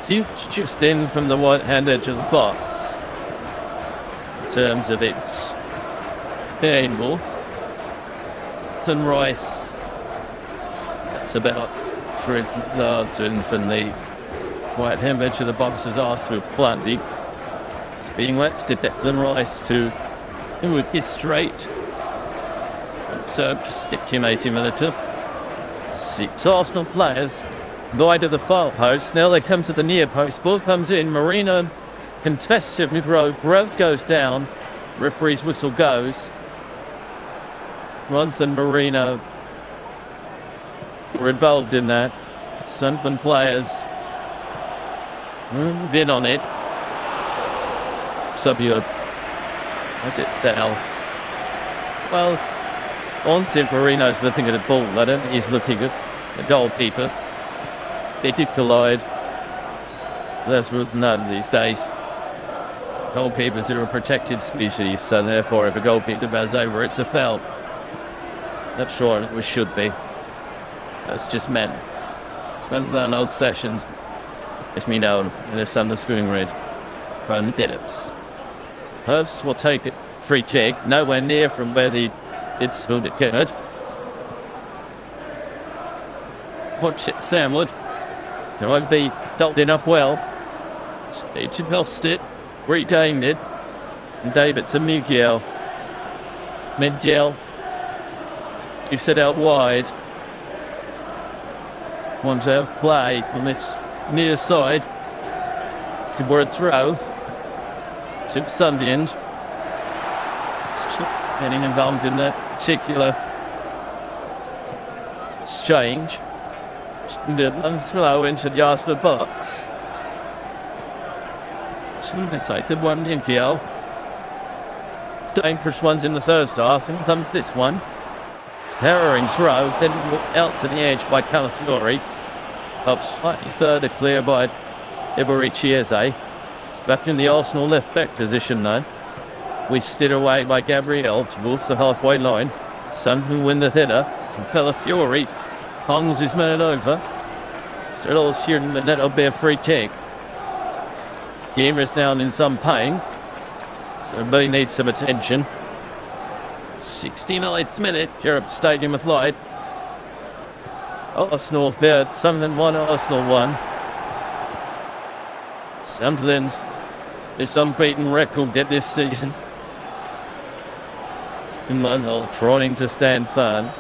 It's just in from the right-hand edge of the box in terms of its angle. And Rice, that's about 3 yards in from the right-hand edge of the box is asked to plenty. It's being left to Declan Rice to with his straight. So stimulating a little. 6 Arsenal players wide of the far post. Now they come to the near post. Ball comes in. Marino contests it with Rove. Rove goes down. Referee's whistle goes. Ronson Marino were involved in that. Sunderland players been on it. Subio, what's it, Sal? Well, Ronson Marino's looking at a ball. I don't think he's looking at the goalkeeper. They did collide. That's none these days. Goalkeepers are a protected species, so therefore if a goalkeeper goes over, it's a foul. Not sure it should be. That's just men. Rather than old sessions, let me know in the sun the screwing red. From the Dillips. Herfs will take it. Free kick. Nowhere near from where it's good. Watch it, Samwood. Can be dealt it up well. Stage lost it, regained it. And David to Miguel. Miguel. You set out wide. One's out play on this near side. See where it's throw. To Sunderland. Getting involved in that particular exchange. And throw into the Arsenal box. So let's take the one in Miguel. Dangerous ones in the first half, and comes this one. It's towering throw, then out to the edge by Calafiori. Up slightly further clear by Emirates. It's back in the Arsenal left back position though. Whisked away by Gabriel towards the halfway line. Sun will win the header, and Calafiori hungs his man over. Still shooting the net, will be a free kick. Game is now in some pain. So may need some attention. 69th minute, Europe Stadium of Light. Arsenal there, Sunderland 1, Arsenal 1. Sunderland's this unbeaten record at this season. In London, trying to stand firm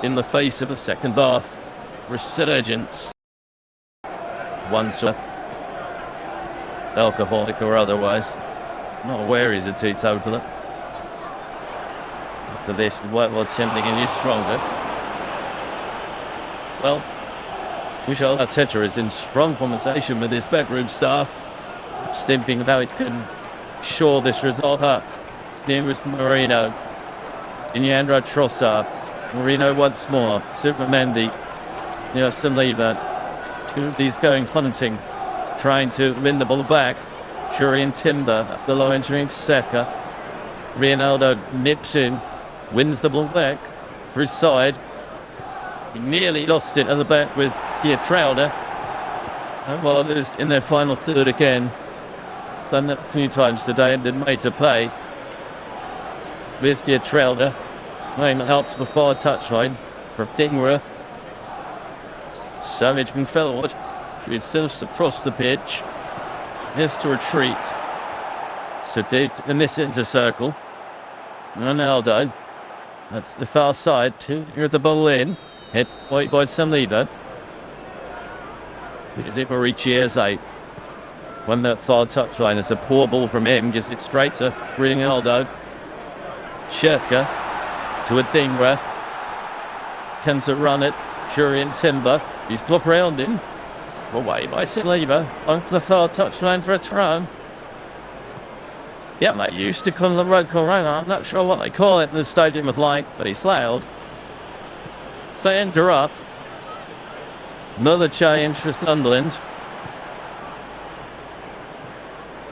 in the face of a second half resurgence. One shot, alcoholic or otherwise. Not aware he's a teetotaler. For this, what's something in you stronger. Well, Michel Arteta is in strong conversation with his bedroom staff, thinking how it can shore this result up. Nearest Marino, Inyandra Trossard, Marino once more, Supermendi, Saliba. Two of these going hunting, trying to win the ball back. Jurian Timber, the low entering Saka. Ronaldo nips in, wins the ball back for his side. He nearly lost it at the back with Pietrauda. And while it is in their final third again, done that a few times today and been made to pay. There's Pietrauda. Name helps before touchline from Dingra. Savage and forward. He slips across the pitch. Has to retreat. So deep in this inter circle. Ronaldo. That's the far side. Here's the ball in. Hit by Saliba. Here's Emirates. When that far touchline is a poor ball from him, gives it straight to Ronaldo. Shirka to a Dingra. Can to run it. Jurian Timber. He's blocked around him. Away by Saliba on the far touchline for a throw. Yeah, they used to call the road corona. I'm not sure what they call it in the Stadium of Light, but he's loud. Sands are up. Another change for Sunderland.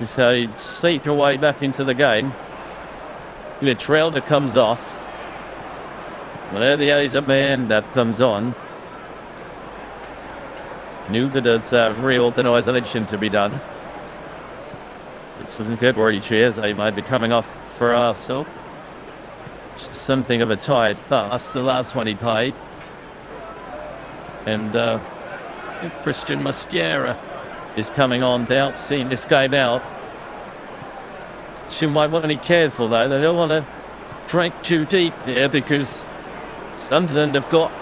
So he'd seek a way back into the game. The trailer comes off. Well, there the is a man that comes on. Knew that it's reorganisation to be done. It's looking good where he cheers. They might be coming off for Arsenal. Something of a tight pass, the last one he played. And Christian Mosquera is coming on now, seeing this game out. She might want to be careful though. They don't want to drink too deep here because Sunderland have got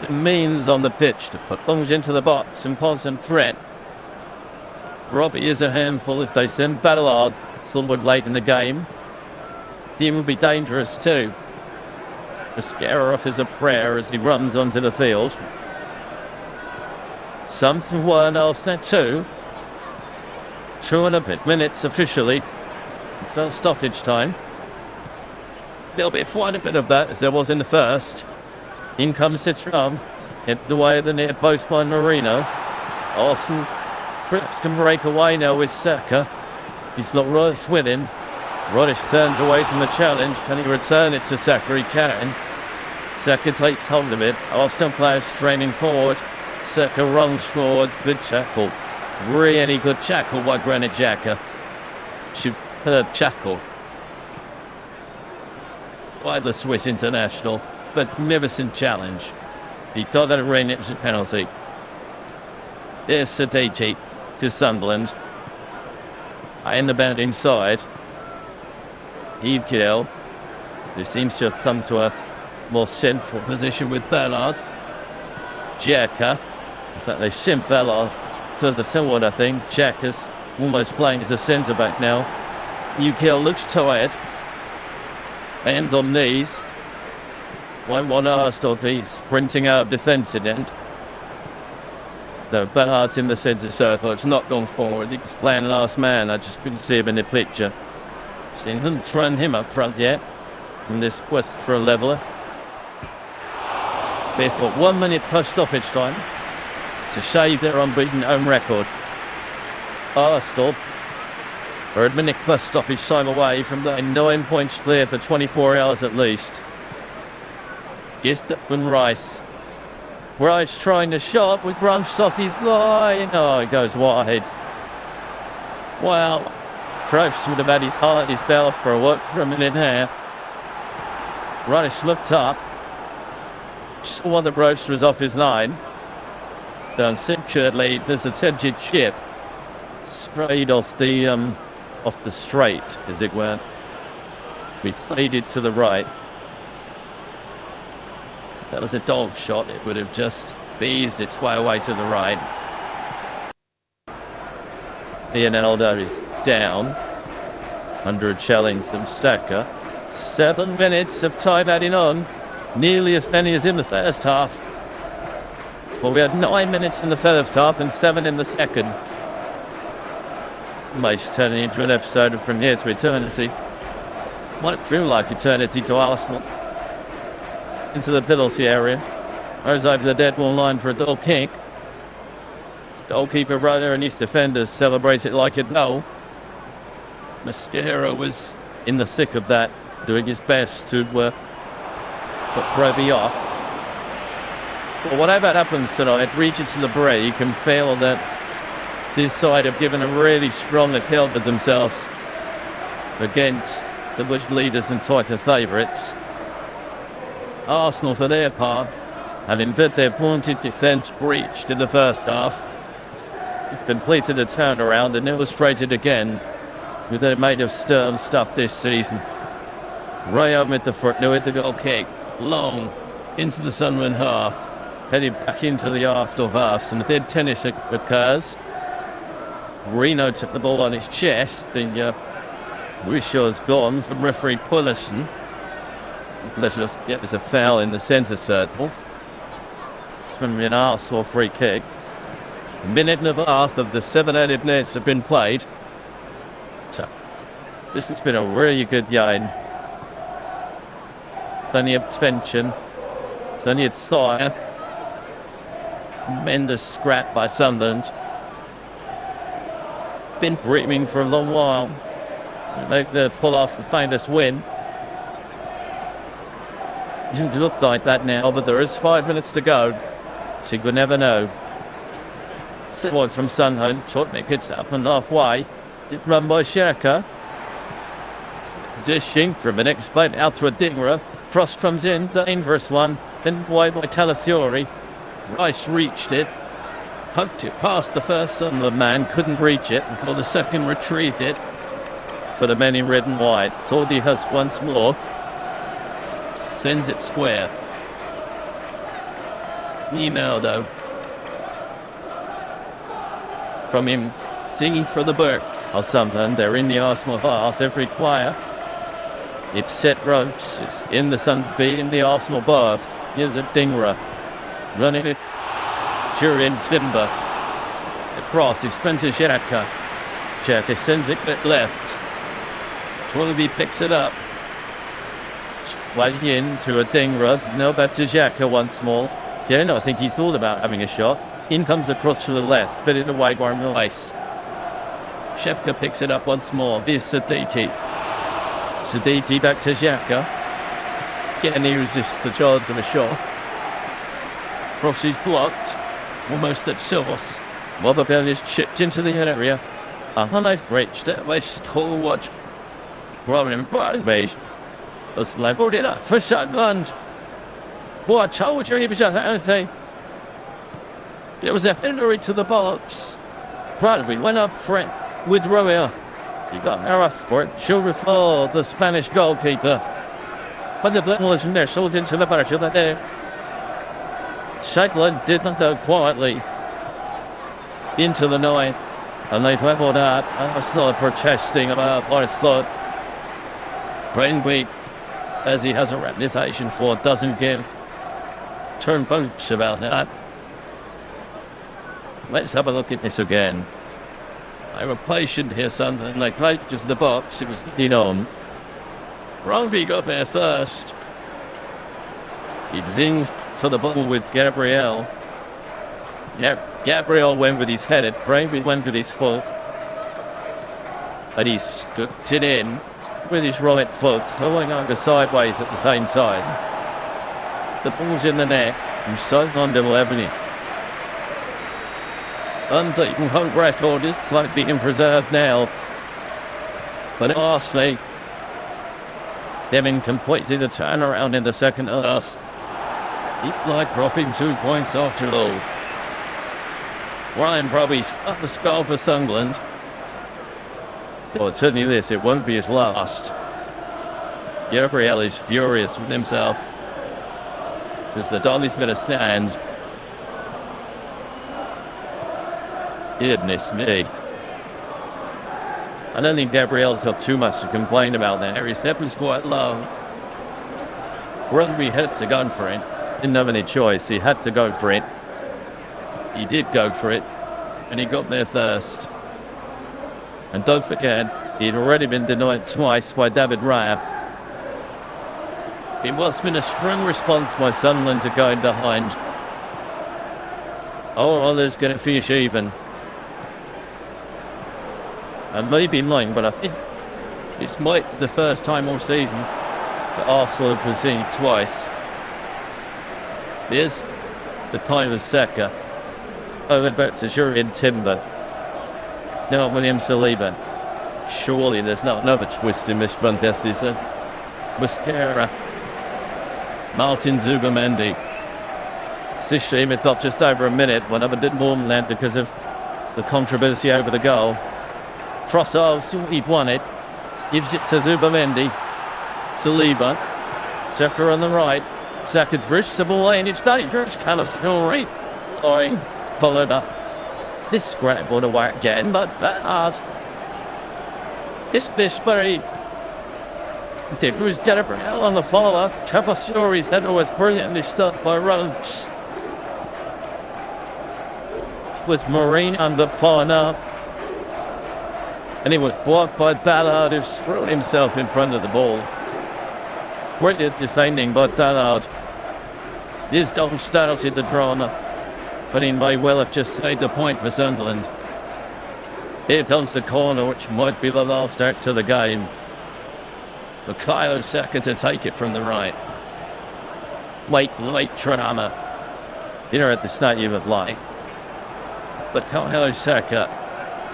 the means on the pitch to put things into the box and constant threat. Robbie is a handful if they send Ballard somewhat late in the game. He will be dangerous too. Mosquera offers a prayer as he runs onto the field. Someone else now too. 2 and a bit minutes officially. First stoppage time. There'll be quite a bit of that as there was in the first. In comes Citron. Hit the way of the near post by Marino. Arsenal perhaps can break away now with Saka. He's got Royce with him. Rodish turns away from the challenge. Can he return it to Saka? He can. Saka takes hold of it. Arsenal players straining forward. Saka runs forward. Good tackle. Really good tackle by Granit Xhaka. Tackle by the Swiss international. Magnificent challenge. He thought that it was a penalty. There's Sadiki to Sunderland. In the band inside. eFootball, who seems to have come to a more central position with Ballard. Xhaka. In fact, they sent Ballard further forward, I think. Xhaka's almost playing as a centre-back now. eFootball looks tired. Hands on knees. 1-1 ARSSUN. He's sprinting out of defensive end. No, Ballard's in the centre circle. It's not gone forward. He was playing last man. I just couldn't see him in the picture. They haven't thrown him up front yet in this quest for a leveller. They've got 1 minute plus stoppage time to save their unbeaten home record. ARSSUN are a minute plus stoppage time away from the 9 points clear for 24 hours at least. Here's Rice. Rice trying to shot with Brunch off his line. Oh, it goes wide. Wow. Cropes would have had his heart, his belt for a work for a minute here. Rice looked up. Saw the Brooks was off his line. Down securely, there's a tempted chip. Straight off the straight, as it were. We faded to the right. If that was a dog shot, it would have just beezed its way away to the right. Leonardo is down under a challenge from Stacker. 7 minutes of time adding on, nearly as many as in the first half. Well, we had 9 minutes in the first half and 7 in the second. It's almost turning into an episode of From Here to Eternity. Might feel like eternity to Arsenal. Into the penalty area. Goes over the dead ball line for a goal kick. Goalkeeper Roder and his defenders celebrate it like a goal. Mascara was in the thick of that, doing his best to put Proby off. Well, whatever happens tonight, reaching to the break and feel that this side have given a really strong account of themselves against the Bush leaders and title favourites. Arsenal, for their part, having had their pointed defence breached in the first half, completed a turnaround and illustrated again with their made of stern stuff this season. Rayo with the foot, with the goal kick, long into the Sunderland half, heading back into the Arsenal half. Some dead tennis occurs. Reno took the ball on his chest. The Wishaw's gone from referee Pullerson. There's a foul in the centre circle. It's going to be an Arsenal free kick. A minute and a half of the 7 added minutes have been played. So, this has been a really good game. Plenty of tension. Plenty of fire. Tremendous scrap by Sunderland. Been dreaming for a long while. They pull off the famous win. Doesn't look like that now, but there is 5 minutes to go. So you could never know. Forward from Sunderland, Chotnik hits up and halfway. Run by Xhaka. Dishing from an explain out to a Dingra. Cross comes in, dangerous one. Then wide by Calafiori. Rice reached it. Poked it past the first Sunderland man, couldn't reach it before the second retrieved it. For the men in red and white. Sordi has once more. Sends it square. Ronaldo. From him, singing for the Burke or something. They're in the Arsenal half every choir. It's set ropes. It's in the sun beat in the Arsenal bath. Here's a Dingra. Running it. Jurin Timber. Across. It's Spencer Xhaka. Xhaka sends it back left. Twallaby picks it up. Way in to a Dingra. No, back to Xhaka once more. Yeah, no, I think he thought about having a shot. In comes the cross to the left, but in the wide one Rice. Xhaka picks it up once more. Here's Sadiki. Sadiki back to Xhaka. Again, he resists the chance of a shot. Cross is blocked. Almost at source. Motherwell is chipped into the area. They've reached it. West Hall watch. Robin Bradley. Was leveled it up for Sunderland. Boy, I told you he was anything. It was a injury to the box. Bradley went up for it with Romeo. He got error for it. Shoulder for the Spanish goalkeeper. But the ball was in there, sold into the back of the day. Sunderland did not go quietly into the 9. And they've levelled out. I was still protesting about what I thought. Brainweek, as he has a reputation for, doesn't give turn boots about that. Let's have a look at this again. They were patient here, Sunderland. They played just the box. It was leading on. Bromby got there first. He was in for the ball with Gabriel. Yeah, Gabriel went with his head. Bromby went with his foot. And he scooped it in with his right foot, throwing over sideways at the same time. The ball's in the net. And Sunderland will have it. Unbeaten home record is slightly being preserved now. But lastly, they've been completing the turnaround in the second half. Like dropping 2 points after all. Ryan Brobby's first goal for Sunderland. Well, certainly this, it won't be his last. Gabriel is furious with himself. Because the Dolly's been a stand. Goodness me. I don't think Gabriel's got too much to complain about there. His step was quite low. Rugby had to go for it. Didn't have any choice. He had to go for it. He did go for it. And he got there first. And don't forget, he'd already been denied twice by David Raya. It must have been a strong response by Sunderland to going behind. Oh, well, there's going to finish even. I may be lying, but I think it's might be the first time all season that Arsenal have conceded twice. Here's the time of Saka. Over back to Julian Timber. Now William Saliba. Surely there's not another twist in this contest, is there? Mosquera. Martin Zubamendi. It's a shame it got just over a minute. One of it did more than that because of the controversy over the goal. Trossard thought he'd won it. Gives it to Zubamendi. Saliba. Saka on the right. Saka drifts the ball in. It's dangerous. Calafiori. Followed up. This scrap would have worked again, but hard. This very. It was Gabriel on the follow-up. Calafiori's header was brilliantly stuffed by Rhodes. Was Marine under following up. And he was blocked by Ballard, who threw himself in front of the ball. Brilliant descending by Ballard. His double started the drama, but he may well have just saved the point for Sunderland. Here comes the corner, which might be the last act of the game. Bukayo Saka to take it from the right. Late drama here at the Stadium of Light. Bukayo Saka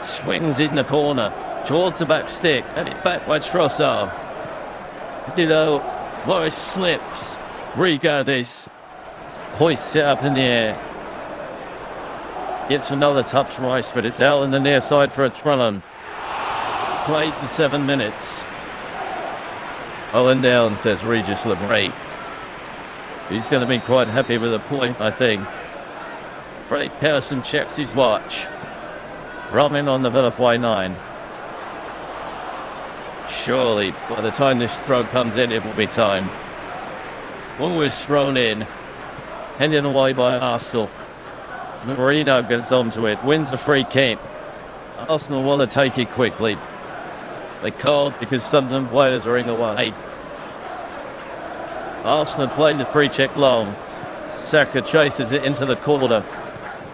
swings in the corner towards the back stick, and it back by Trossard. Morris slips. Rigardes hoists it up in the air. Gets another touch right, but it's out in the near side for a run. Played the 7 minutes. Owen down, says Regis LeBray. He's going to be quite happy with the point, I think. Freddie Pearson checks his watch. Robin on the Villafly 9. Surely, by the time this throw comes in, it will be time. Ball is thrown in. Handed away by Arsenal. Marino gets onto it, wins the free kick. Arsenal want to take it quickly. They can't because Sunderland players are in away. Arsenal played the free kick long. Saka chases it into the corner.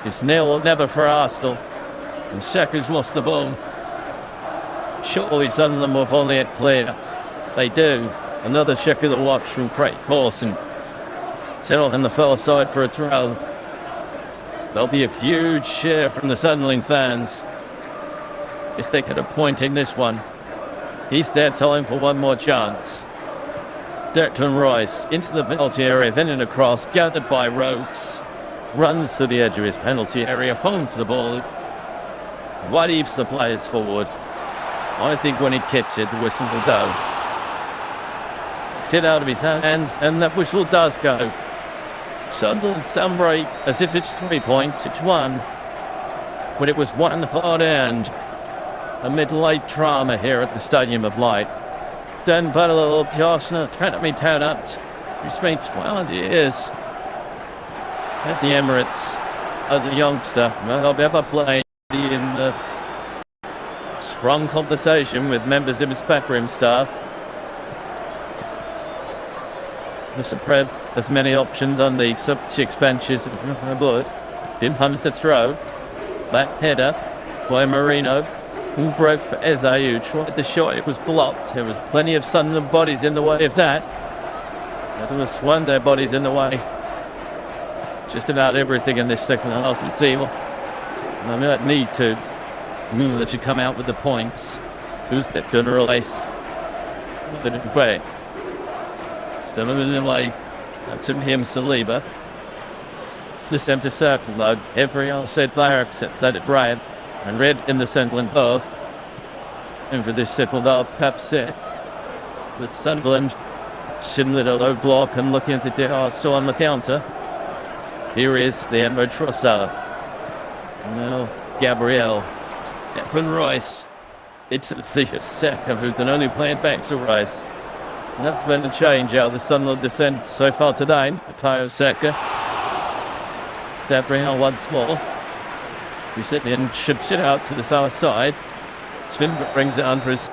It's nil or never for Arsenal. And Saka's lost the ball. Surely Sunderland will volley it clear. They do. Another check of the watch from Craig Pawson. Settled on the far side for a throw. There'll be a huge cheer from the Sunderland fans. Is they could have point in this one. Is there time for one more chance? Declan Rice into the penalty area, then in across, gathered by Rhodes. Runs to the edge of his penalty area, holds the ball. Waves the players forward. I think when he kicks it, the whistle will go. Takes it out of his hands, and that whistle does go. Sunderland celebrate as if it's 3 points, it's 1. But it was 1 far end. Amid late drama here at the Stadium of Light. Dan Butler, Arsenal, Academy talent, who spent 12 years at the Emirates as a youngster. I've ever played in strong conversation with members of his backroom staff. Mr. Preb has many options on the sub-6 benches. But didn't punish the throw. Back header by Marino. Who broke for Eze, who tried the shot. It was blocked. There was plenty of Sunderland bodies in the way of that. There was one their bodies in the way. Just about everything in this second half. You see, I might need to let you come out with the points. Who's that going to release? Wait. Still in the way. That's him, Saliba. This empty circle, though. Every outside player except that it ran. And red in the Sunderland half. And for this second half, perhaps set. But Sunderland sitting at a low block and looking at the still on the counter. Here is the Emma Trossard. Now Gabriel. Declan Rice. It's the second who can only play it back to Rice. And that's been a change out of the Sunderland defence so far today. Bukayo Saka. Gabriel once more. Who sitting in, chips it out to the far side. Spin brings it under his